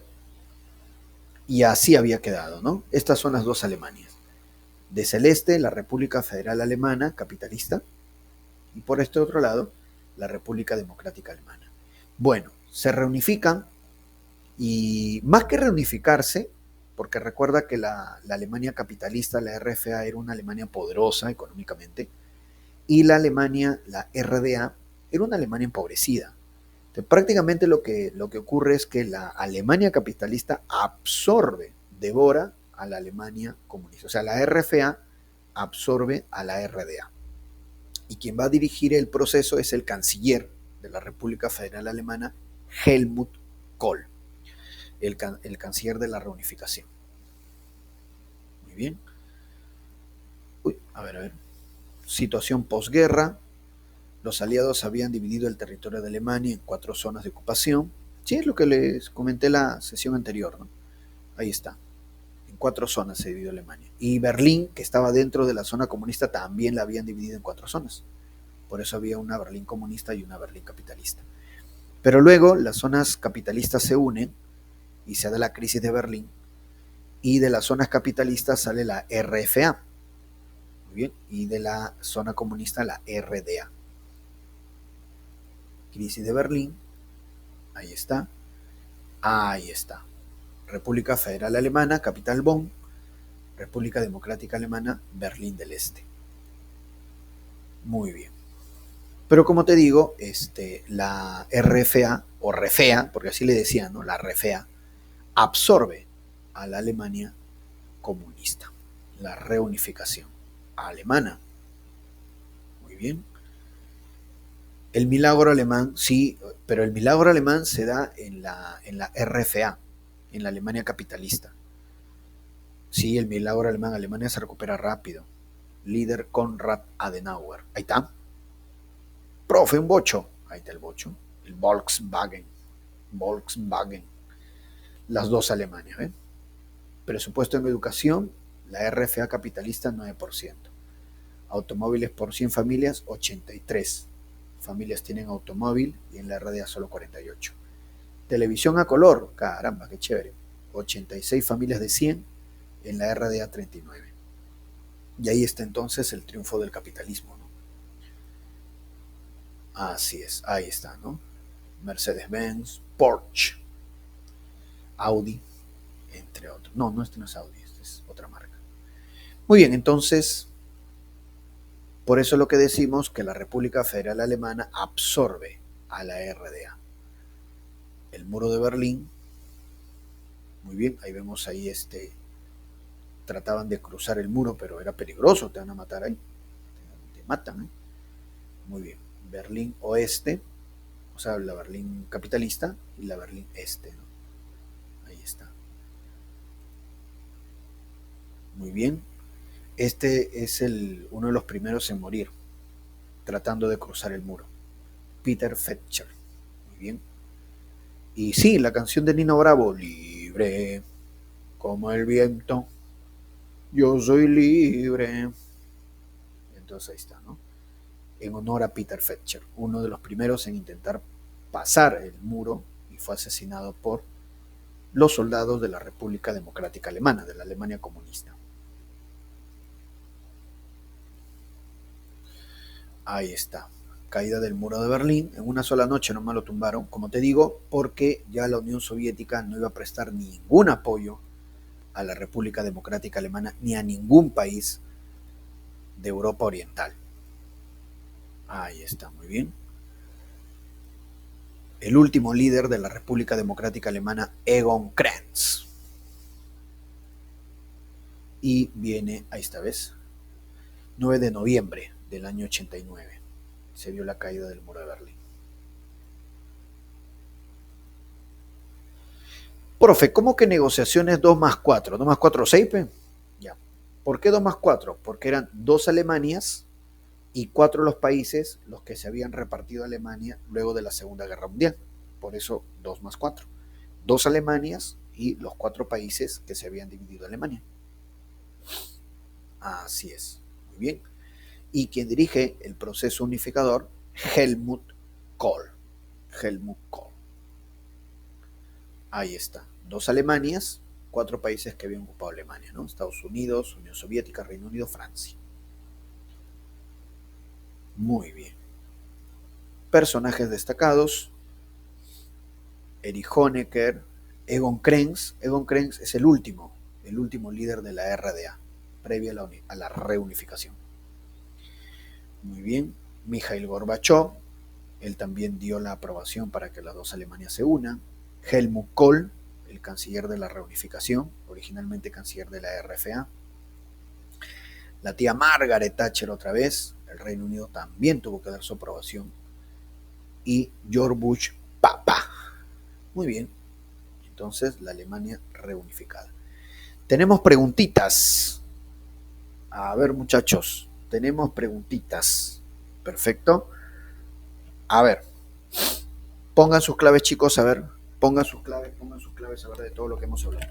y así había quedado, ¿no? Estas son las dos Alemanias. De celeste, la República Federal Alemana, capitalista, y por este otro lado, la República Democrática Alemana. Bueno, se reunifican y más que reunificarse, porque recuerda que la Alemania capitalista, la RFA, era una Alemania poderosa económicamente, y la Alemania, la RDA, era una Alemania empobrecida. Entonces, prácticamente lo que ocurre es que la Alemania capitalista absorbe, devora a la Alemania comunista. O sea, la RFA absorbe a la RDA. Y quien va a dirigir el proceso es el canciller de la República Federal Alemana, Helmut Kohl, el canciller de la reunificación. Muy bien. A ver. Situación posguerra. Los aliados habían dividido el territorio de Alemania en 4 zonas de ocupación. Sí, es lo que les comenté en la sesión anterior, ¿no? Ahí está. En 4 zonas se dividió Alemania. Y Berlín, que estaba dentro de la zona comunista, también la habían dividido en 4 zonas. Por eso había una Berlín comunista y una Berlín capitalista. Pero luego las zonas capitalistas se unen y se da la crisis de Berlín. Y de las zonas capitalistas sale la RFA. Muy bien. Y de la zona comunista la RDA. Crisis de Berlín. Ahí está. Ahí está. República Federal Alemana, capital Bonn. República Democrática Alemana, Berlín del Este. Muy bien. Pero como te digo, la RFA, o RFEA, porque así le decían, ¿no? La RFA, absorbe a la Alemania comunista, la reunificación alemana. Muy bien. El milagro alemán, sí, pero el milagro alemán se da en la RFA, en la Alemania capitalista. Sí, el milagro alemán, Alemania se recupera rápido. Líder Konrad Adenauer. Ahí está. Profe, un bocho. Ahí está el bocho. El Volkswagen. Volkswagen. Las dos Alemanias, ¿ven? Presupuesto en educación, la RFA capitalista 9%. Automóviles por 100 familias, 83 familias tienen automóvil y en la RDA solo 48. Televisión a color, caramba, qué chévere. 86 familias de 100, en la RDA 39. Y ahí está entonces el triunfo del capitalismo, ¿no? Así es, ahí está, ¿no? Mercedes-Benz, Porsche, Audi, entre otros. No, no, este no es Audi, este es otra marca. Muy bien, entonces, por eso es lo que decimos que la República Federal Alemana absorbe a la RDA. El muro de Berlín, muy bien, ahí vemos ahí trataban de cruzar el muro, pero era peligroso, te van a matar ahí, te matan, ¿eh? Muy bien, Berlín Oeste, o sea, la Berlín capitalista y la Berlín Este, ¿no? Ahí está. Muy bien. Este es uno de los primeros en morir, tratando de cruzar el muro. Peter Fetcher. Muy bien. Y sí, la canción de Nino Bravo, libre como el viento, yo soy libre. Entonces ahí está, ¿no? En honor a Peter Fetcher, uno de los primeros en intentar pasar el muro y fue asesinado por los soldados de la República Democrática Alemana, de la Alemania comunista. Ahí está. Caída del muro de Berlín. En una sola noche nomás lo tumbaron, como te digo, porque ya la Unión Soviética no iba a prestar ningún apoyo a la República Democrática Alemana ni a ningún país de Europa Oriental. Ahí está, muy bien. El último líder de la República Democrática Alemana, Egon Krenz. Y viene, ahí está, ¿ves? 9 de noviembre del año 89 se dio la caída del muro de Berlín. Profe, ¿cómo que negociaciones 2 más 4? ¿2 más 4, 6? Ya. ¿Por qué 2 más 4? Porque eran dos Alemanias y 4 los países los que se habían repartido Alemania luego de la Segunda Guerra Mundial. Por eso 2 más 4. Dos Alemanias y los 4 países que se habían dividido Alemania. Así es. Muy bien. Y quien dirige el proceso unificador, Helmut Kohl. Helmut Kohl. Ahí está. Dos Alemanias, 4 países que habían ocupado Alemania, ¿no? Estados Unidos, Unión Soviética, Reino Unido, Francia. Muy bien. Personajes destacados: Erich Honecker, Egon Krenz. Egon Krenz es el último líder de la RDA, previa a la reunificación. Muy bien. Mikhail Gorbachev, él también dio la aprobación para que las dos Alemanias se unan. Helmut Kohl, el canciller de la reunificación, originalmente canciller de la RFA. La tía Margaret Thatcher otra vez, el Reino Unido también tuvo que dar su aprobación. Y George Bush, papá. Muy bien, entonces la Alemania reunificada. Tenemos preguntitas. A ver, muchachos, tenemos preguntitas. Perfecto. A ver, pongan sus claves, chicos, a ver. Pongan sus claves, a ver de todo lo que hemos hablado.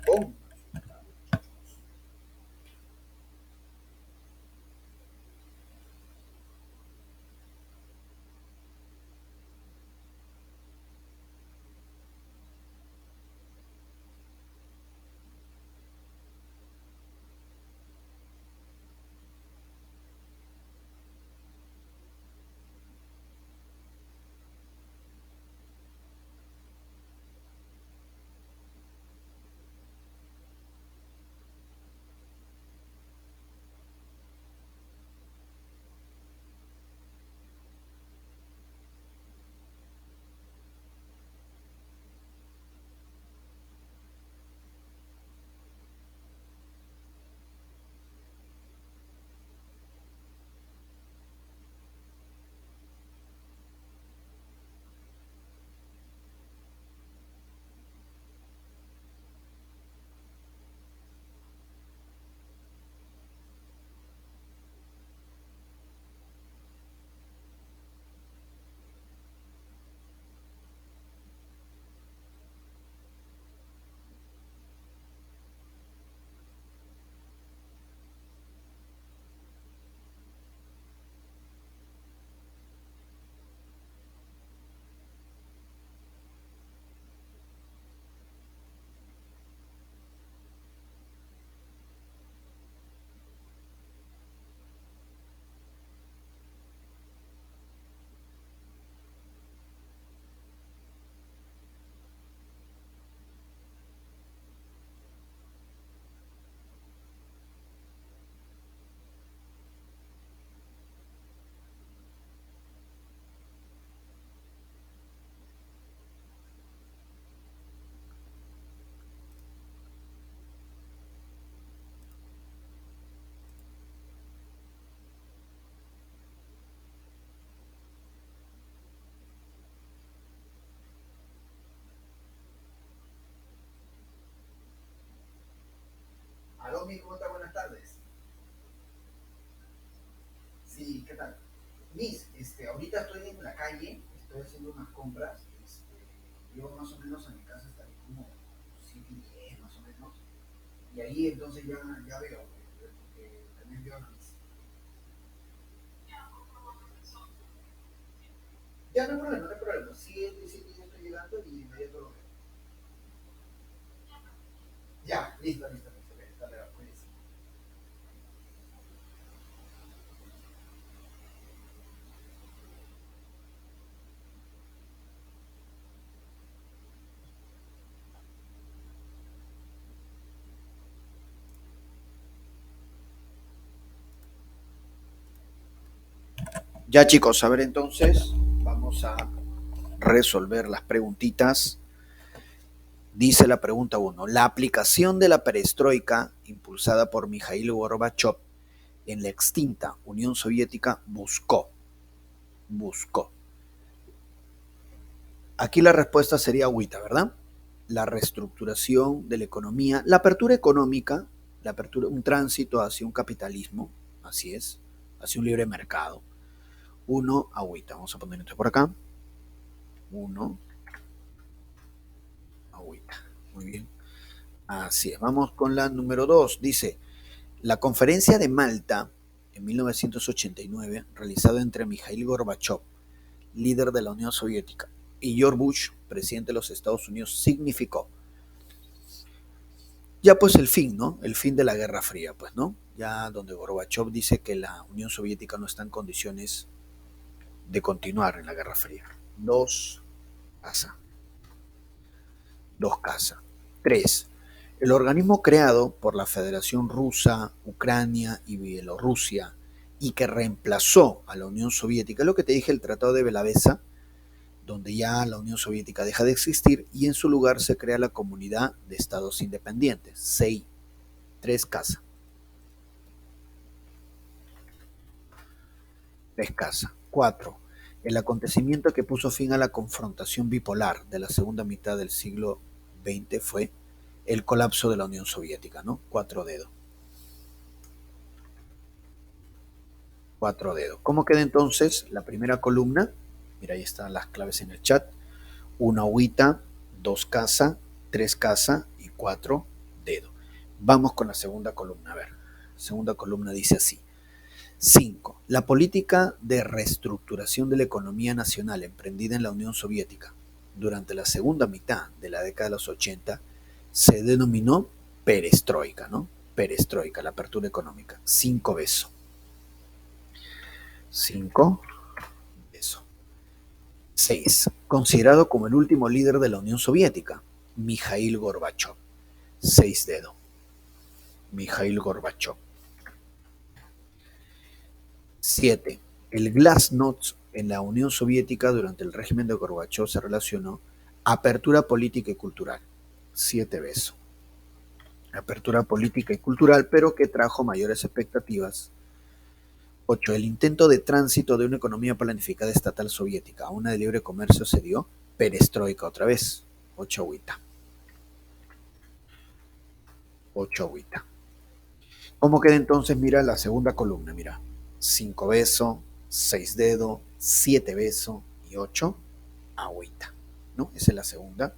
Tommy, ¿cómo está? Buenas tardes. Sí, ¿qué tal? Miss, ahorita estoy en la calle, estoy haciendo unas compras. Yo más o menos a mi casa estaré como 7:10 más o menos. Y ahí entonces ya veo, porque también veo a Miss. Ya no hay problema, no hay problema. 7:10 estoy llegando y inmediato lo veo. Ya, listo, listo, listo. Dale, dale, pues. Ya chicos, a ver entonces, vamos a resolver las preguntitas. Dice la pregunta uno: la aplicación de la perestroika, impulsada por Mikhail Gorbachev en la extinta Unión Soviética, buscó. Aquí la respuesta sería agüita, ¿verdad? La reestructuración de la economía, la apertura económica, un tránsito hacia un capitalismo, así es, hacia un libre mercado. Uno, agüita. Vamos a poner esto por acá. Uno, agüita. Muy bien. Así es. Vamos con la número dos. Dice: la conferencia de Malta en 1989, realizada entre Mikhail Gorbachev, líder de la Unión Soviética, y George Bush, presidente de los Estados Unidos, significó ya pues el fin, ¿no? El fin de la Guerra Fría, pues, ¿no? Ya donde Gorbachev dice que la Unión Soviética no está en condiciones de continuar en la Guerra Fría. Dos, casa. Dos, casa. Tres, el organismo creado por la Federación Rusa, Ucrania y Bielorrusia y que reemplazó a la Unión Soviética, lo que te dije, el Tratado de Belavesa, donde ya la Unión Soviética deja de existir y en su lugar se crea la Comunidad de Estados Independientes, CEI. Tres, casa. Tres, casa. Cuatro, el acontecimiento que puso fin a la confrontación bipolar de la segunda mitad del siglo XX fue el colapso de la Unión Soviética, ¿no? Cuatro dedos. Cuatro dedos. ¿Cómo queda entonces la primera columna? Mira, ahí están las claves en el chat. Una agüita, dos casa, tres casa y cuatro dedos. Vamos con la segunda columna. A ver, la segunda columna dice así: 5. La política de reestructuración de la economía nacional emprendida en la Unión Soviética durante la segunda mitad de la década de los 80 se denominó perestroika, ¿no? Perestroika, la apertura económica. 5 besos. 5 besos. 6. Considerado como el último líder de la Unión Soviética, Mikhail Gorbachev. 6 dedos. Mikhail Gorbachev. 7. El glasnost en la Unión Soviética durante el régimen de Gorbachev se relacionó apertura política y cultural. 7 besos. Apertura política y cultural, pero que trajo mayores expectativas. 8. El intento de tránsito de una economía planificada estatal soviética a una de libre comercio se dio perestroika otra vez. 8 agüita. 8 agüita. ¿Cómo queda entonces? Mira la segunda columna, mira. 5 besos, 6 dedos, 7 besos y 8 agüita, ¿no? Esa es la segunda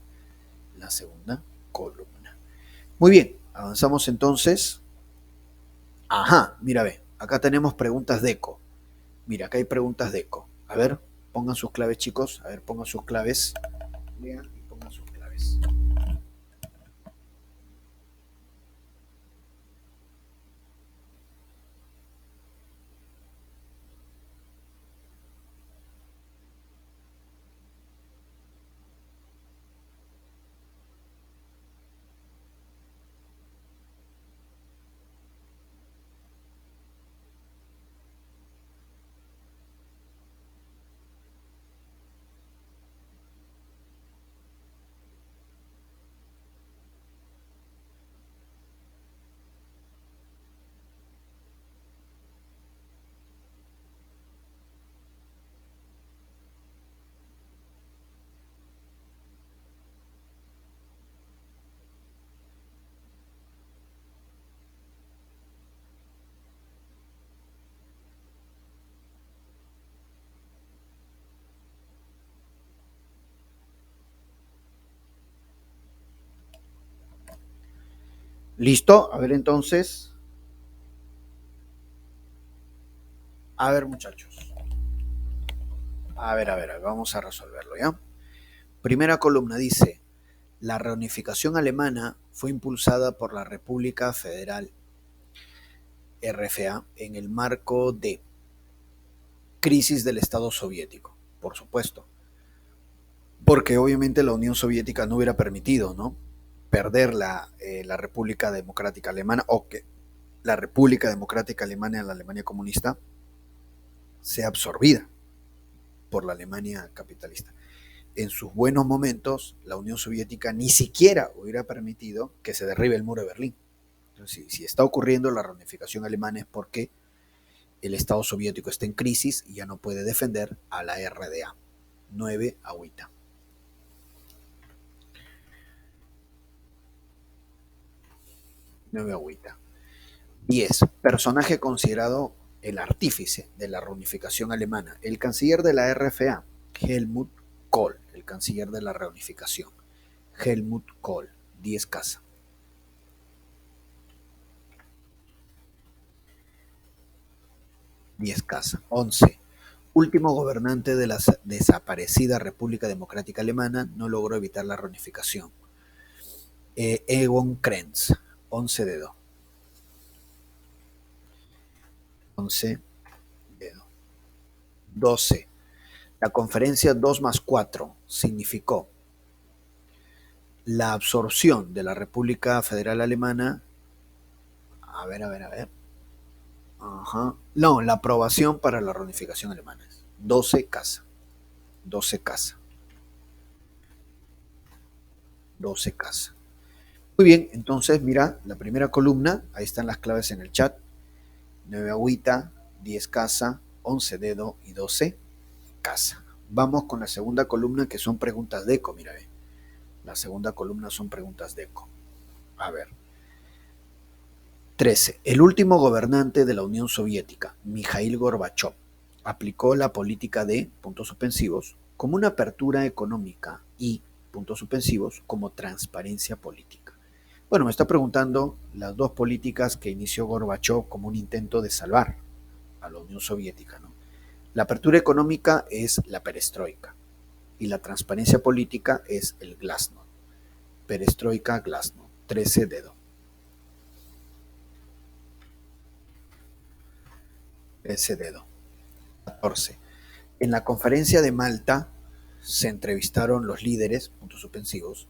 columna. Muy bien, avanzamos entonces. Ajá, mira, ve, acá tenemos preguntas de eco. Mira, acá hay preguntas de eco. A ver, pongan sus claves, chicos. A ver, pongan sus claves. Lean y pongan sus claves. ¿Listo? A ver entonces. A ver muchachos. A ver, vamos a resolverlo, ¿ya? Primera columna dice, la reunificación alemana fue impulsada por la República Federal RFA en el marco de crisis del Estado soviético, por supuesto, porque obviamente la Unión Soviética no hubiera permitido, ¿no?, perder la República Democrática Alemana, o que la República Democrática Alemana en la Alemania comunista sea absorbida por la Alemania capitalista. En sus buenos momentos, la Unión Soviética ni siquiera hubiera permitido que se derribe el muro de Berlín. Entonces, si está ocurriendo la reunificación alemana es porque el Estado soviético está en crisis y ya no puede defender a la RDA. 9 agüita. 9 agüita. 10. Personaje considerado el artífice de la reunificación alemana. El canciller de la RFA, Helmut Kohl, el canciller de la reunificación. Helmut Kohl. 10 casa. 10 casa. 11. Último gobernante de la desaparecida República Democrática Alemana, no logró evitar la reunificación. Egon Krenz. 11 dedo. 11 dedo. 12. La conferencia 2 más 4 significó la absorción de la República Federal Alemana. A ver. Ajá. No, la aprobación para la reunificación alemana. 12 casa. 12 casa. 12 casa. Muy bien, entonces mira la primera columna, ahí están las claves en el chat. 9 agüita, 10 casa, 11 dedo y 12 casa. Vamos con la segunda columna, que son preguntas de eco, mira. La segunda columna son preguntas de eco. A ver. 13. El último gobernante de la Unión Soviética, Mikhail Gorbachev, aplicó la política de, puntos suspensivos, como una apertura económica y, puntos suspensivos, como transparencia política. Bueno, me está preguntando las dos políticas que inició Gorbachev como un intento de salvar a la Unión Soviética, ¿no? La apertura económica es la perestroika y la transparencia política es el glasnost. Perestroika, glasnost. 13 dedo. 13 dedo. 14. En la conferencia de Malta se entrevistaron los líderes, puntos suspensivos,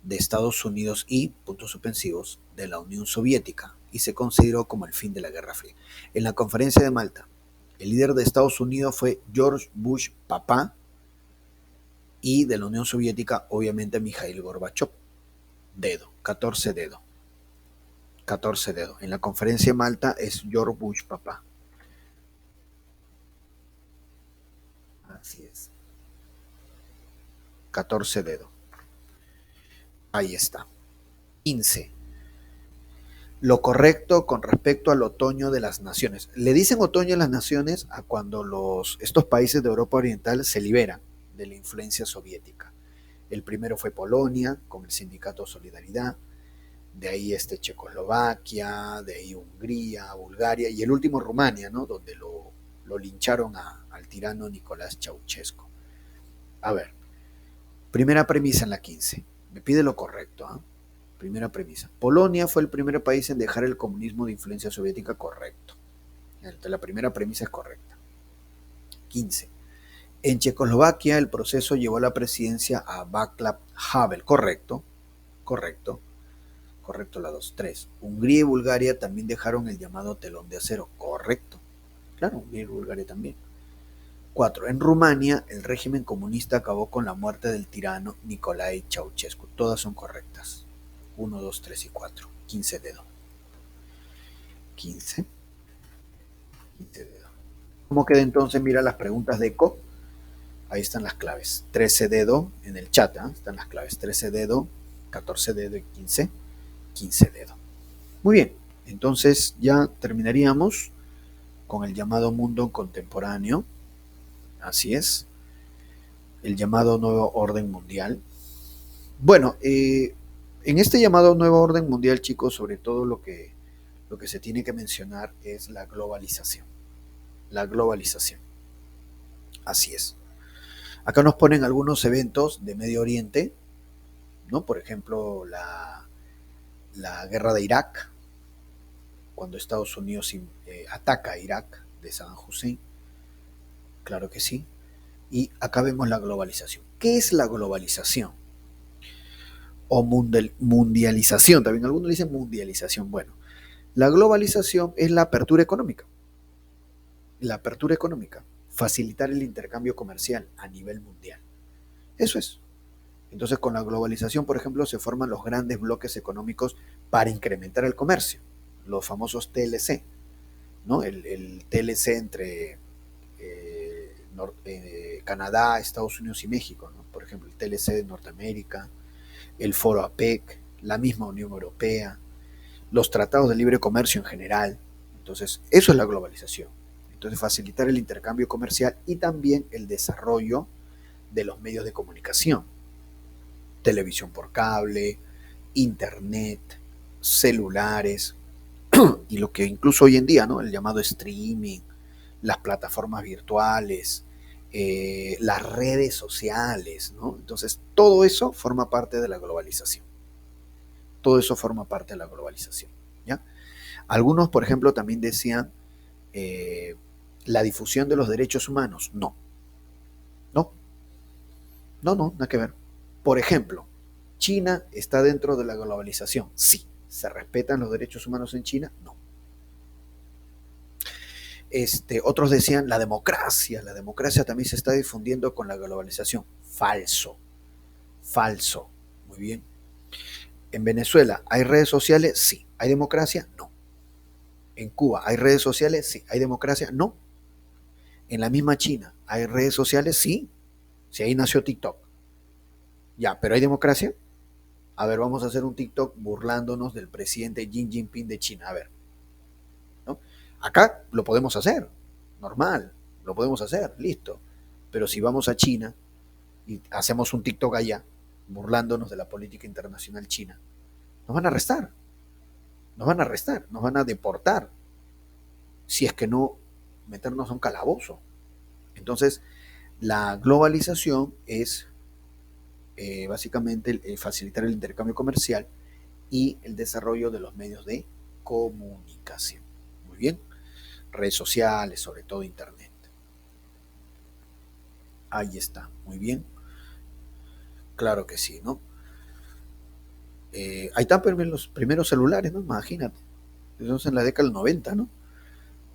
de Estados Unidos y, puntos suspensivos, de la Unión Soviética, y se consideró como el fin de la Guerra Fría. En la conferencia de Malta, el líder de Estados Unidos fue George Bush papá, y de la Unión Soviética, obviamente, Mikhail Gorbachev. Dedo, 14 dedo. 14 dedo. En la conferencia de Malta es George Bush papá. Así es. 14 dedo. Ahí está. 15. Lo correcto con respecto al otoño de las naciones. Le dicen otoño de las naciones a cuando estos países de Europa Oriental se liberan de la influencia soviética. El primero fue Polonia, con el sindicato Solidaridad, de ahí Checoslovaquia, de ahí Hungría, Bulgaria, y el último Rumania, ¿no?, donde lo lincharon al tirano Nicolás Ceausescu. A ver, primera premisa en la 15. Me pide lo correcto, ¿eh? Primera premisa. Polonia fue el primer país en dejar el comunismo de influencia soviética, correcto. Entonces, la primera premisa es correcta. 15. En Checoslovaquia el proceso llevó a la presidencia a Václav Havel, correcto. Correcto la 2. 3. Hungría y Bulgaria también dejaron el llamado telón de acero, correcto. Claro, Hungría y Bulgaria también. 4. En Rumania el régimen comunista acabó con la muerte del tirano Nicolae Ceausescu. Todas son correctas. 1, 2, 3 y 4. 15 dedos. 15. 15 dedos. ¿Cómo queda entonces? Mira las preguntas de eco. Ahí están las claves. 13 dedo en el chat, ¿eh? Están las claves. 13 dedo, 14 dedo y 15. 15 dedo. Muy bien. Entonces ya terminaríamos con el llamado mundo contemporáneo. Así es. El llamado nuevo orden mundial. Bueno, En este llamado nuevo orden mundial, chicos, sobre todo lo que se tiene que mencionar es la globalización. La globalización. Así es. Acá nos ponen algunos eventos de Medio Oriente, ¿no? Por ejemplo, la guerra de Irak, cuando Estados Unidos ataca a Irak de Saddam Hussein, claro que sí. Y acá vemos la globalización. ¿Qué es la globalización? O mundialización, también algunos dicen mundialización. Bueno, la globalización es la apertura económica. La apertura económica, facilitar el intercambio comercial a nivel mundial. Eso es. Entonces, con la globalización, por ejemplo, se forman los grandes bloques económicos para incrementar el comercio, los famosos TLC, ¿no? El TLC entre Canadá, Estados Unidos y México, ¿no? Por ejemplo, el TLC de Norteamérica, el Foro APEC, la misma Unión Europea, los tratados de libre comercio en general. Entonces, eso es la globalización. Entonces, facilitar el intercambio comercial y también el desarrollo de los medios de comunicación, televisión por cable, internet, celulares y lo que incluso hoy en día, ¿no? El llamado streaming, las plataformas virtuales, las redes sociales, ¿no? Entonces, todo eso forma parte de la globalización. Todo eso forma parte de la globalización, ¿ya? Algunos, por ejemplo, también decían eh, la difusión de los derechos humanos. No, no, no, nada que ver. Por ejemplo, ¿China está dentro de la globalización? Sí. ¿Se respetan los derechos humanos en China? No. Otros decían la democracia también se está difundiendo con la globalización. Falso, falso. Muy bien. En Venezuela, ¿hay redes sociales? Sí. ¿Hay democracia? No. En Cuba, ¿hay redes sociales? Sí. ¿Hay democracia? No. En la misma China, ¿hay redes sociales? Sí. Si ahí nació TikTok. Ya, pero ¿hay democracia? A ver, vamos a hacer un TikTok burlándonos del presidente Xi Jinping de China. A ver, ¿no? Acá lo podemos hacer, normal, lo podemos hacer, listo. Pero si vamos a China y hacemos un TikTok allá, burlándonos de la política internacional china, nos van a arrestar, nos van a arrestar, nos van a deportar, si es que no meternos a un calabozo. Entonces, la globalización es básicamente facilitar el intercambio comercial y el desarrollo de los medios de comunicación. Muy bien. Redes sociales, sobre todo internet. Ahí está, muy bien. Claro que sí, ¿no? Ahí están los primeros celulares, ¿no? Imagínate. Eso es en la década del 90, ¿no?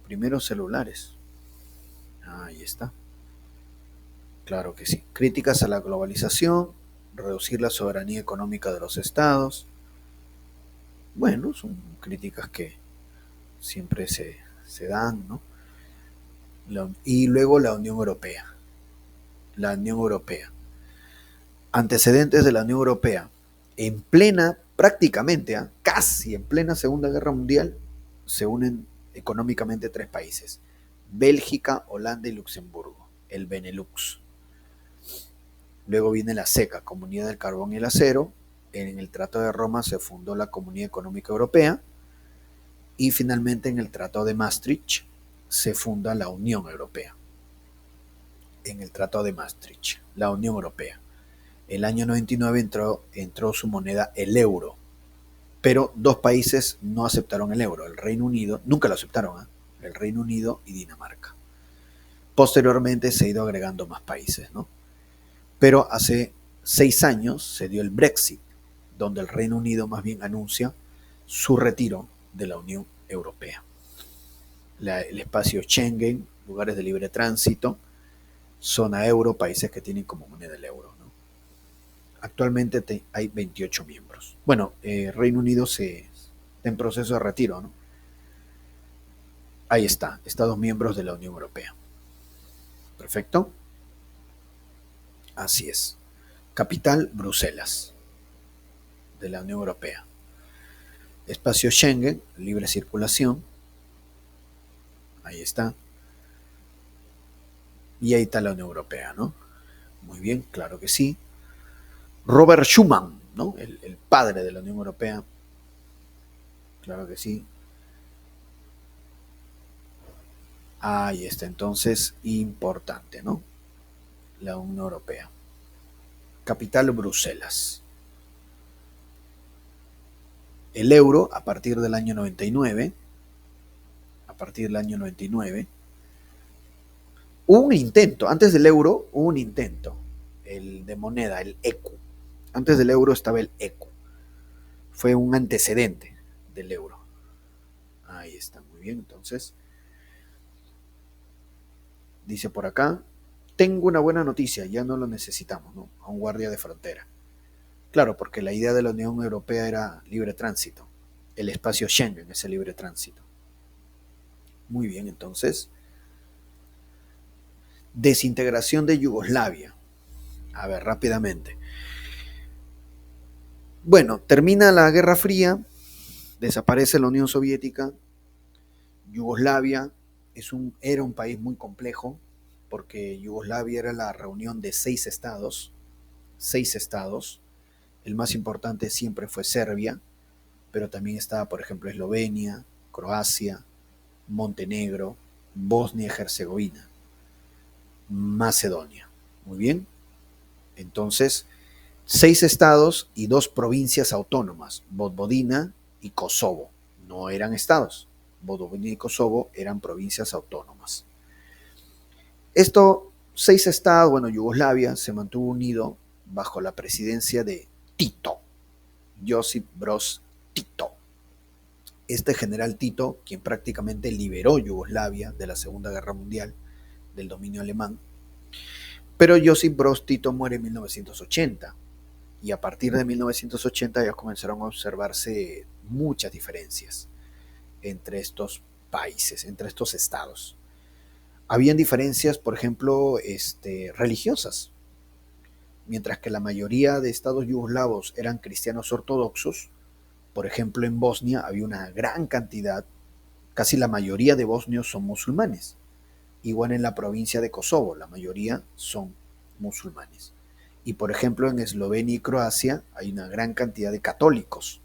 Primeros celulares. Ahí está. Claro que sí. Críticas a la globalización, reducir la soberanía económica de los estados. Bueno, son críticas que siempre se dan, ¿no? Y luego la Unión Europea. La Unión Europea. Antecedentes de la Unión Europea. En plena, prácticamente, casi en plena Segunda Guerra Mundial, se unen económicamente tres países: Bélgica, Holanda y Luxemburgo, el Benelux. Luego viene la CECA, Comunidad del Carbón y el Acero. En el Tratado de Roma se fundó la Comunidad Económica Europea. Y finalmente en el Tratado de Maastricht se funda la Unión Europea. En el Tratado de Maastricht, la Unión Europea. El año 99 entró su moneda, el euro. Pero dos países no aceptaron el euro. El Reino Unido, nunca lo aceptaron, el Reino Unido y Dinamarca. Posteriormente se ha ido agregando más países, ¿no? Pero hace 6 años se dio el Brexit, donde el Reino Unido más bien anuncia su retiro de la Unión Europea. El espacio Schengen, lugares de libre tránsito, zona euro, países que tienen como moneda el euro, ¿no? Actualmente hay 28 miembros. Bueno, Reino Unido está en proceso de retiro, ¿no? Ahí está, Estados miembros de la Unión Europea. Perfecto. Así es. Capital, Bruselas, de la Unión Europea. Espacio Schengen, libre circulación. Ahí está. Y ahí está la Unión Europea, ¿no? Muy bien, claro que sí. Robert Schuman, ¿no? El padre de la Unión Europea, claro que sí. Ahí está, entonces, importante, ¿no? La Unión Europea. Capital Bruselas. El euro, a partir del año 99, a partir del año 99, hubo un intento, antes del euro hubo un intento, el de moneda, el ECU. Antes del euro estaba el ECU. Fue un antecedente del euro. Ahí está, muy bien. Entonces, dice por acá, tengo una buena noticia, ya no lo necesitamos, ¿no? A un guardia de frontera. Claro, porque la idea de la Unión Europea era libre tránsito. El espacio Schengen es el libre tránsito. Muy bien, entonces, desintegración de Yugoslavia. A ver, rápidamente. Bueno, termina la Guerra Fría, desaparece la Unión Soviética, Yugoslavia era un país muy complejo, porque Yugoslavia era la reunión de seis estados. El más importante siempre fue Serbia, pero también estaba, por ejemplo, Eslovenia, Croacia, Montenegro, Bosnia y Herzegovina, Macedonia. Muy bien. Entonces, seis estados y dos provincias autónomas, Vojvodina y Kosovo. No eran estados. Vojvodina y Kosovo eran provincias autónomas. Esto, seis estados, bueno, Yugoslavia se mantuvo unido bajo la presidencia de Tito, Josip Broz Tito. Este general Tito, quien prácticamente liberó Yugoslavia de la Segunda Guerra Mundial, del dominio alemán, pero Josip Broz Tito muere en 1980 y a partir de 1980 ya comenzaron a observarse muchas diferencias entre estos países, entre estos estados. Habían diferencias, por ejemplo, religiosas. Mientras que la mayoría de estados yugoslavos eran cristianos ortodoxos, por ejemplo en Bosnia había una gran cantidad, casi la mayoría de bosnios son musulmanes. Igual en la provincia de Kosovo, la mayoría son musulmanes. Y por ejemplo en Eslovenia y Croacia hay una gran cantidad de católicos.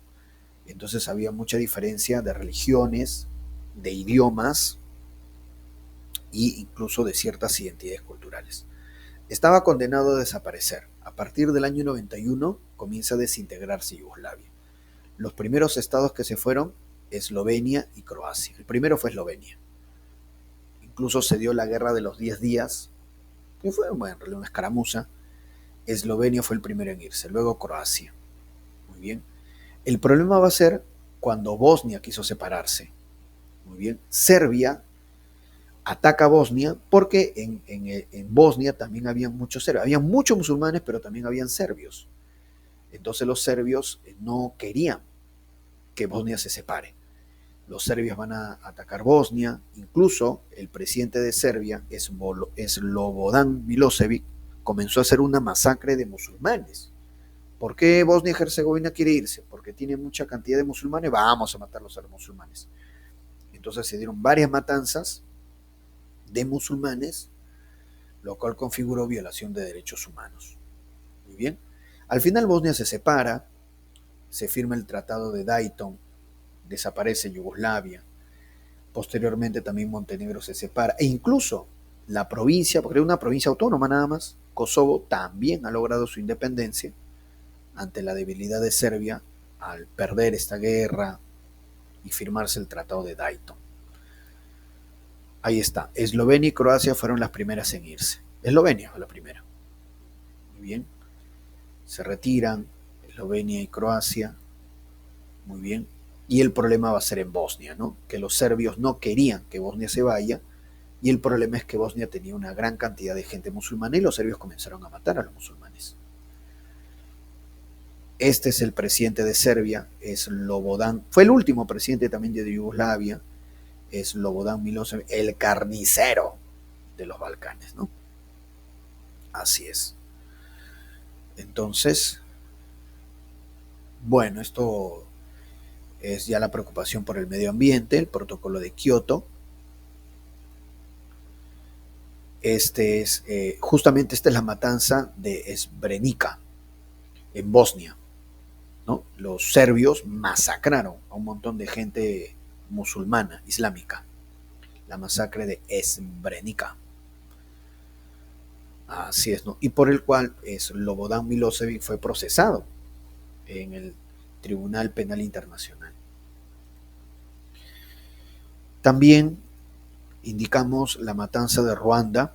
Entonces había mucha diferencia de religiones, de idiomas e incluso de ciertas identidades culturales. Estaba condenado a desaparecer. A partir del año 91 comienza a desintegrarse Yugoslavia. Los primeros estados que se fueron, Eslovenia y Croacia. El primero fue Eslovenia. Incluso se dio la guerra de los 10 días, que fue bueno, en realidad una escaramuza. Eslovenia fue el primero en irse, luego Croacia. Muy bien. El problema va a ser cuando Bosnia quiso separarse. Muy bien. Serbia ataca a Bosnia porque en Bosnia también había muchos serbios. Había muchos musulmanes, pero también habían serbios. Entonces los serbios no querían que Bosnia se separe. Los serbios van a atacar Bosnia. Incluso el presidente de Serbia, Slobodan Milosevic, comenzó a hacer una masacre de musulmanes. ¿Por qué Bosnia y Herzegovina quiere irse? Porque tiene mucha cantidad de musulmanes. Vamos a matarlos a los musulmanes. Entonces se dieron varias matanzas de musulmanes, lo cual configuró violación de derechos humanos. Muy bien. Al final Bosnia se separa, se firma el Tratado de Dayton, desaparece Yugoslavia, posteriormente también Montenegro se separa, e incluso la provincia, porque era una provincia autónoma nada más, Kosovo también ha logrado su independencia ante la debilidad de Serbia al perder esta guerra y firmarse el Tratado de Dayton. Ahí está, Eslovenia y Croacia fueron las primeras en irse. Eslovenia fue la primera. Muy bien, se retiran Eslovenia y Croacia. Muy bien. Y el problema va a ser en Bosnia, ¿no? Que los serbios no querían que Bosnia se vaya, y el problema es que Bosnia tenía una gran cantidad de gente musulmana y los serbios comenzaron a matar a los musulmanes. Este es el presidente de Serbia, es Slobodan, fue el último presidente también de Yugoslavia, es Slobodan Milosevic, el carnicero de los Balcanes, ¿no? Así es. Entonces, bueno, esto es ya la preocupación por el medio ambiente, el protocolo de Kioto. Justamente esta es la matanza de Srebrenica, en Bosnia. ¿no? Los serbios masacraron a un montón de gente musulmana, islámica, la masacre de Srebrenica. Así es, ¿no? Y por el cual Slobodan Milosevic fue procesado en el Tribunal Penal Internacional. También indicamos la matanza de Ruanda.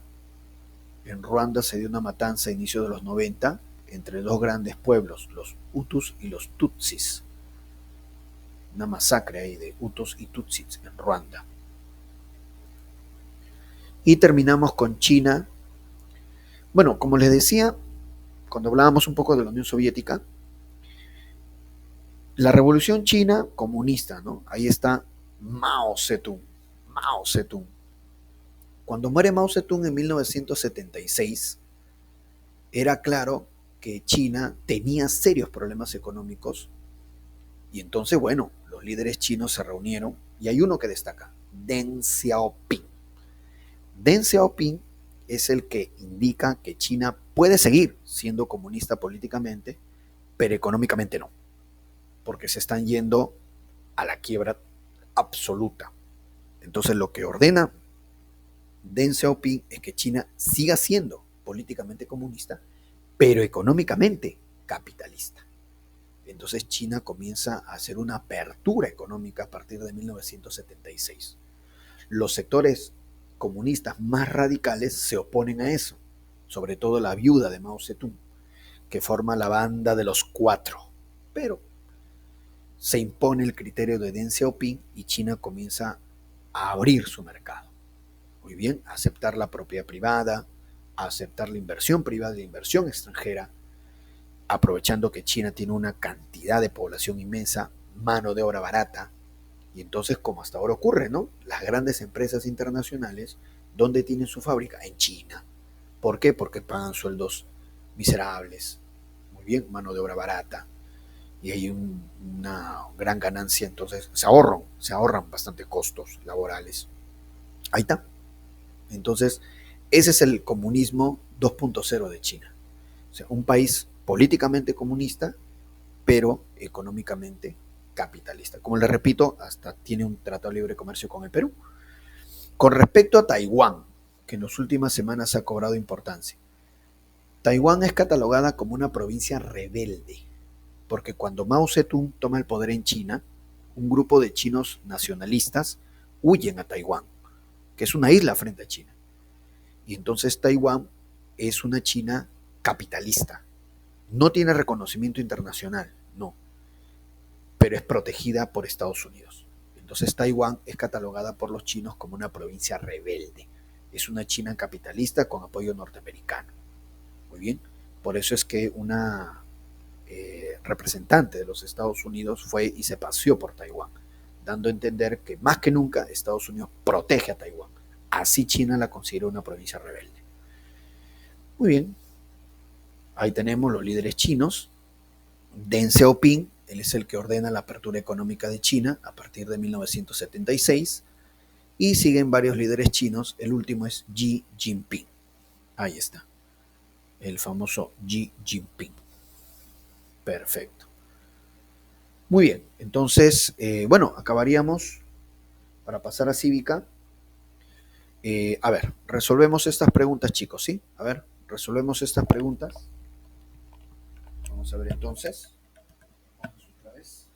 En Ruanda se dio una matanza a inicios de los 90 entre dos grandes pueblos, los Hutus y los Tutsis. Una masacre ahí de Hutus y Tutsis en Ruanda. Y terminamos con China. Bueno, como les decía, cuando hablábamos un poco de la Unión Soviética, la revolución china comunista, ¿no? Ahí está Mao Zedong. Mao Zedong. Cuando muere Mao Zedong en 1976, era claro que China tenía serios problemas económicos y entonces, bueno, los líderes chinos se reunieron y hay uno que destaca, Deng Xiaoping. Deng Xiaoping es el que indica que China puede seguir siendo comunista políticamente, pero económicamente no, porque se están yendo a la quiebra absoluta. Entonces lo que ordena Deng Xiaoping es que China siga siendo políticamente comunista, pero económicamente capitalista. Entonces China comienza a hacer una apertura económica a partir de 1976. Los sectores comunistas más radicales se oponen a eso, sobre todo la viuda de Mao Zedong, que forma la banda de los cuatro. Pero se impone el criterio de Deng Xiaoping y China comienza a abrir su mercado. Muy bien, a aceptar la propiedad privada, a aceptar la inversión privada y la inversión extranjera, aprovechando que China tiene una cantidad de población inmensa, mano de obra barata, y entonces, como hasta ahora ocurre, ¿no? Las grandes empresas internacionales, ¿dónde tienen su fábrica? En China. ¿Por qué? Porque pagan sueldos miserables, muy bien, mano de obra barata, y hay una gran ganancia, entonces se ahorran bastante costos laborales. Ahí está. Entonces, ese es el comunismo 2.0 de China. O sea, un país políticamente comunista, pero económicamente capitalista. Como les repito, hasta tiene un tratado de libre comercio con el Perú. Con respecto a Taiwán, que en las últimas semanas ha cobrado importancia. Taiwán es catalogada como una provincia rebelde, porque cuando Mao Zedong toma el poder en China, un grupo de chinos nacionalistas huyen a Taiwán, que es una isla frente a China. Y entonces Taiwán es una China capitalista. No tiene reconocimiento internacional, no, pero es protegida por Estados Unidos. Entonces Taiwán es catalogada por los chinos como una provincia rebelde. Es una China capitalista con apoyo norteamericano. Muy bien. Por eso es que una representante de los Estados Unidos fue y se paseó por Taiwán, dando a entender que más que nunca Estados Unidos protege a Taiwán. Así China la considera una provincia rebelde. Muy bien. Ahí tenemos los líderes chinos. Deng Xiaoping, él es el que ordena la apertura económica de China a partir de 1976 y siguen varios líderes chinos, el último es Xi Jinping. Ahí está, el famoso Xi Jinping. Perfecto. Muy bien, entonces, bueno, acabaríamos para pasar a cívica. A ver, resolvemos estas preguntas, chicos, ¿sí? A ver, resolvemos estas preguntas. Vamos a ver entonces. Vamos otra vez.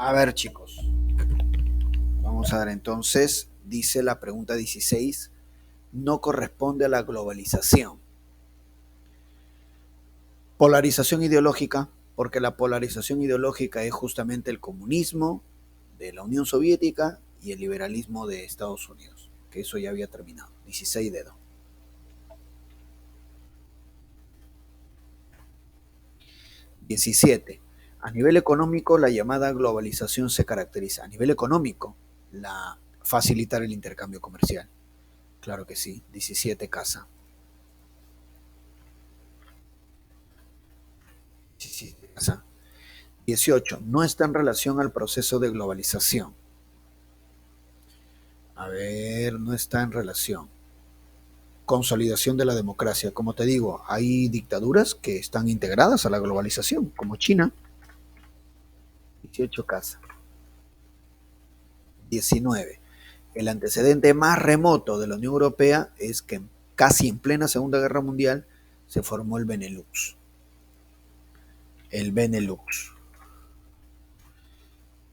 A ver, chicos, vamos a ver entonces, dice la pregunta 16, no corresponde a la globalización. Polarización ideológica, porque la polarización ideológica es justamente el comunismo de la Unión Soviética y el liberalismo de Estados Unidos, que eso ya había terminado. 16 dedos. 17. A nivel económico, la llamada globalización se caracteriza. A nivel económico, la facilitar el intercambio comercial. Claro que sí. 17 casa. 17 casa. 18. No está en relación al proceso de globalización. A ver, no está en relación. Consolidación de la democracia. Como te digo, hay dictaduras que están integradas a la globalización, como China. 18 casa. 19. El antecedente más remoto de la Unión Europea es que casi en plena Segunda Guerra Mundial se formó el Benelux. El Benelux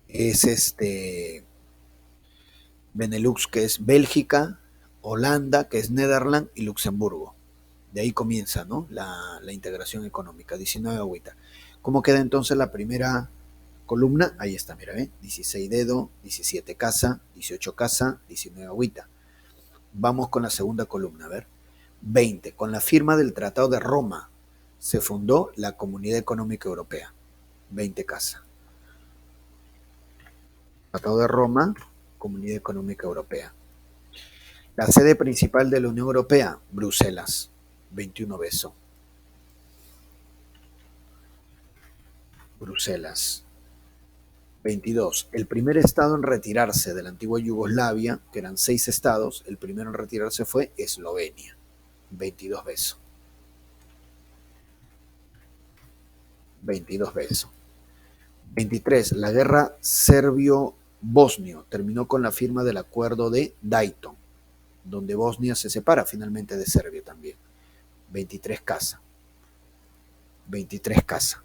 es Benelux, que es Bélgica, Holanda, que es Netherlands, y Luxemburgo. De ahí comienza, ¿no? La integración económica. 19 agüita. ¿Cómo queda entonces la primera columna? Ahí está, mira, ¿eh? 16 dedo, 17 casa, 18 casa, 19 agüita. Vamos con la segunda columna, a ver. 20. Con la firma del Tratado de Roma se fundó la Comunidad Económica Europea. 20 casa. Tratado de Roma, Comunidad Económica Europea. La sede principal de la Unión Europea, Bruselas. 21 beso. Bruselas. 22. El primer estado en retirarse de la antigua Yugoslavia, que eran 6 estados, el primero en retirarse fue Eslovenia. 22 beso. 22 beso. 23. La guerra serbio-bosnio terminó con la firma del acuerdo de Dayton, donde Bosnia se separa finalmente de Serbia también. 23 casa. 23 casa.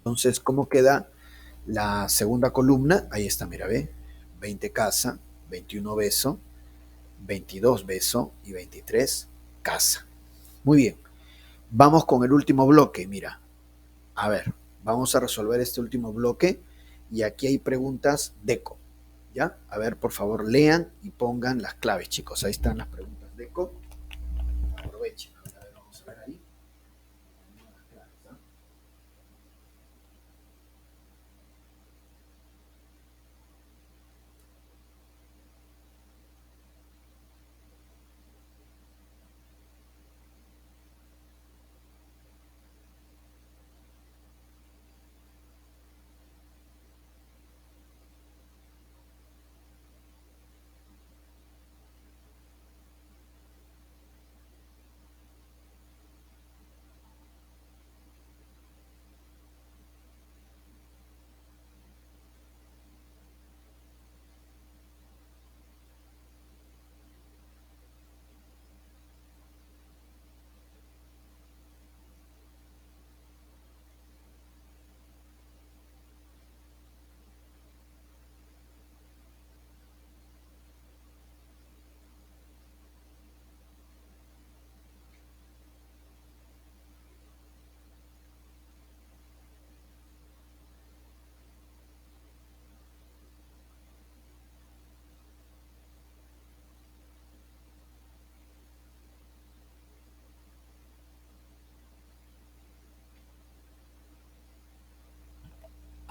Entonces, ¿cómo queda la segunda columna? Ahí está, mira, ve. 20 casa, 21 beso, 22 beso y 23 casa. Muy bien. Vamos con el último bloque, mira. A ver, vamos a resolver este último bloque y aquí hay preguntas DECO. ¿Ya? A ver, por favor, lean y pongan las claves, chicos. Ahí están las preguntas DECO. Aprovechen. A ver, vamos a ver ahí.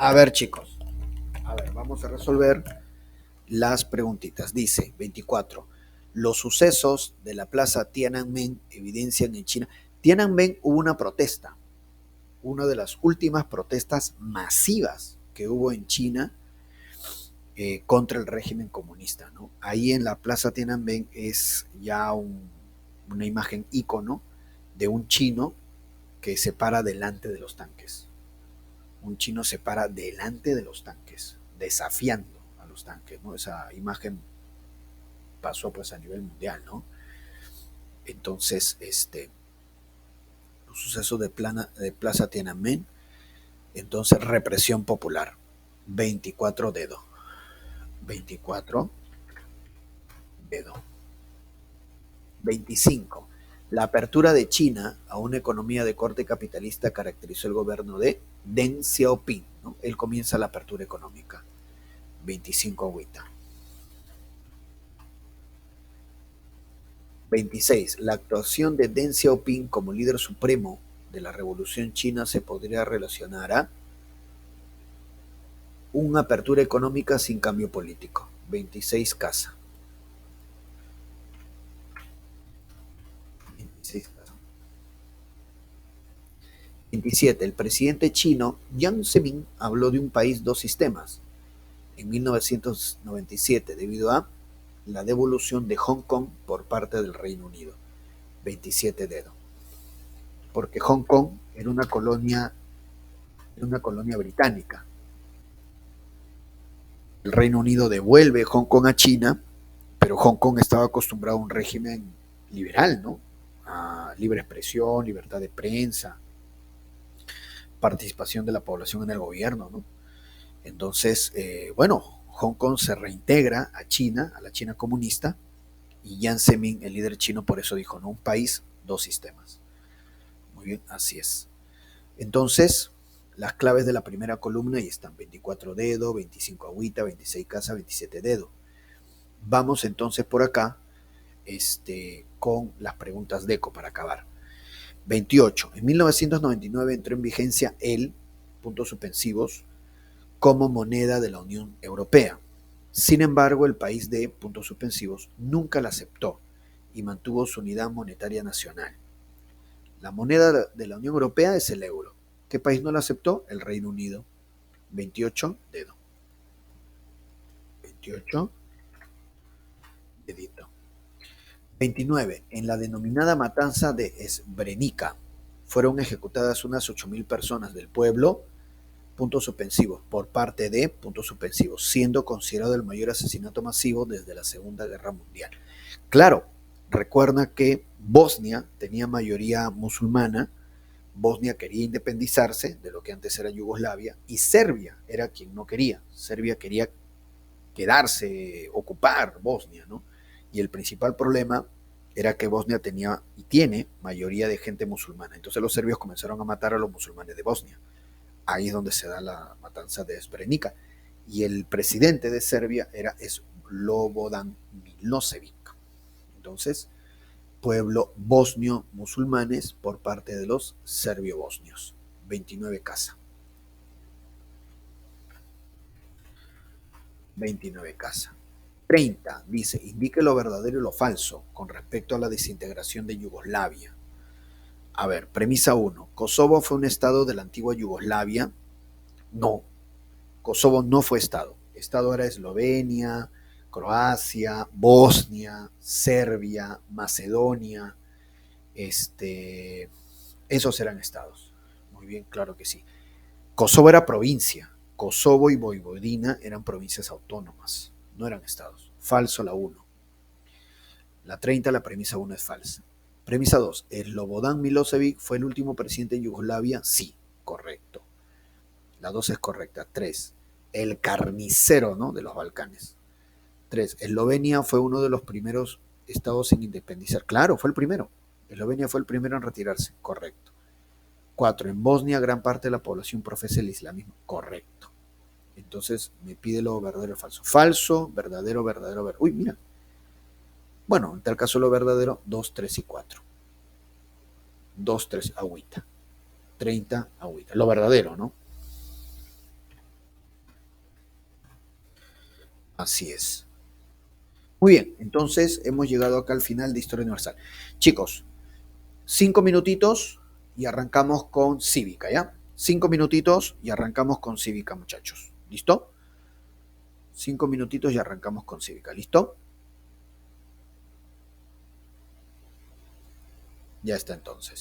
A ver, chicos. A ver, vamos a resolver las preguntitas. Dice 24. Los sucesos de la plaza Tiananmen evidencian en China. Tiananmen hubo una protesta, una de las últimas protestas masivas que hubo en China contra el régimen comunista, ¿no? Ahí en la plaza Tiananmen es ya una imagen ícono de un chino que se para delante de los tanques. Un chino se para delante de los tanques, desafiando a los tanques, ¿no? Esa imagen pasó pues a nivel mundial, ¿no? Entonces, los sucesos de Plaza Tiananmen Entonces, represión popular. 24 dedos. 24 dedos. 25. La apertura de China a una economía de corte capitalista caracterizó el gobierno de Deng Xiaoping, ¿no? Él comienza la apertura económica. 25 agüita. 26. La actuación de Deng Xiaoping como líder supremo de la revolución china se podría relacionar a una apertura económica sin cambio político. 26 casa. 26 casa. 27. El presidente chino Jiang Zemin habló de un país dos sistemas en 1997 debido a la devolución de Hong Kong por parte del Reino Unido. 27 dedos. Porque Hong Kong era una colonia británica. El Reino Unido devuelve Hong Kong a China, pero Hong Kong estaba acostumbrado a un régimen liberal, ¿no? A libre expresión, libertad de prensa, participación de la población en el gobierno, ¿no? Entonces, bueno, Hong Kong se reintegra a China, a la China comunista, y Jiang Zemin, el líder chino, por eso dijo, no, un país, dos sistemas. Muy bien, así es. Entonces, las claves de la primera columna ahí están: 24 dedos, 25 agüita, 26 casa, 27 dedos. Vamos entonces por acá con las preguntas de ECO para acabar. 28. En 1999 entró en vigencia el, puntos suspensivos, como moneda de la Unión Europea. Sin embargo, el país de, puntos suspensivos, nunca la aceptó y mantuvo su unidad monetaria nacional. La moneda de la Unión Europea es el euro. ¿Qué país no la aceptó? El Reino Unido. 28 dedos. 28 dedito. 29. En la denominada matanza de Srebrenica fueron ejecutadas unas 8.000 personas del pueblo, puntos suspensivos, por parte de, puntos suspensivos, siendo considerado el mayor asesinato masivo desde la Segunda Guerra Mundial. Claro, recuerda que Bosnia tenía mayoría musulmana, Bosnia quería independizarse de lo que antes era Yugoslavia, y Serbia era quien no quería. Serbia quería quedarse, ocupar Bosnia, ¿no? Y el principal problema era que Bosnia tenía y tiene mayoría de gente musulmana. Entonces los serbios comenzaron a matar a los musulmanes de Bosnia. Ahí es donde se da la matanza de Srebrenica. Y el presidente de Serbia era Slobodan Milosevic. Entonces, pueblo bosnio musulmanes por parte de los serbio-bosnios. 29 casa. 29 casa. 30 dice, indique lo verdadero y lo falso con respecto a la desintegración de Yugoslavia. A ver, premisa 1. ¿Kosovo fue un estado de la antigua Yugoslavia? No. Kosovo no fue estado. Estado era Eslovenia, Croacia, Bosnia, Serbia, Macedonia. Esos eran estados. Muy bien, claro que sí. Kosovo era provincia. Kosovo y Vojvodina eran provincias autónomas, no eran estados. Falso la 1. La 30, la premisa 1 es falsa. Premisa 2. ¿Slobodan Milosevic fue el último presidente de Yugoslavia? Sí, correcto. La 2 es correcta. 3. El carnicero, ¿no?, de los Balcanes. 3. Eslovenia fue uno de los primeros estados sin independizar. Claro, fue el primero. Eslovenia fue el primero en retirarse. Correcto. 4. En Bosnia gran parte de la población profesa el islamismo. Correcto. Entonces me pide lo verdadero o falso. Falso, verdadero, verdadero, verdadero. Uy, mira. Bueno, en tal caso lo verdadero, 2, 3 y 4. 2, 3, agüita. 30, agüita. Lo verdadero, ¿no? Así es. Muy bien, entonces hemos llegado acá al final de Historia Universal. Chicos, 5 minutitos y arrancamos con cívica, ¿ya? 5 minutitos y arrancamos con cívica, muchachos. ¿Listo? 5 minutitos y arrancamos con cívica. ¿Listo? Ya está entonces.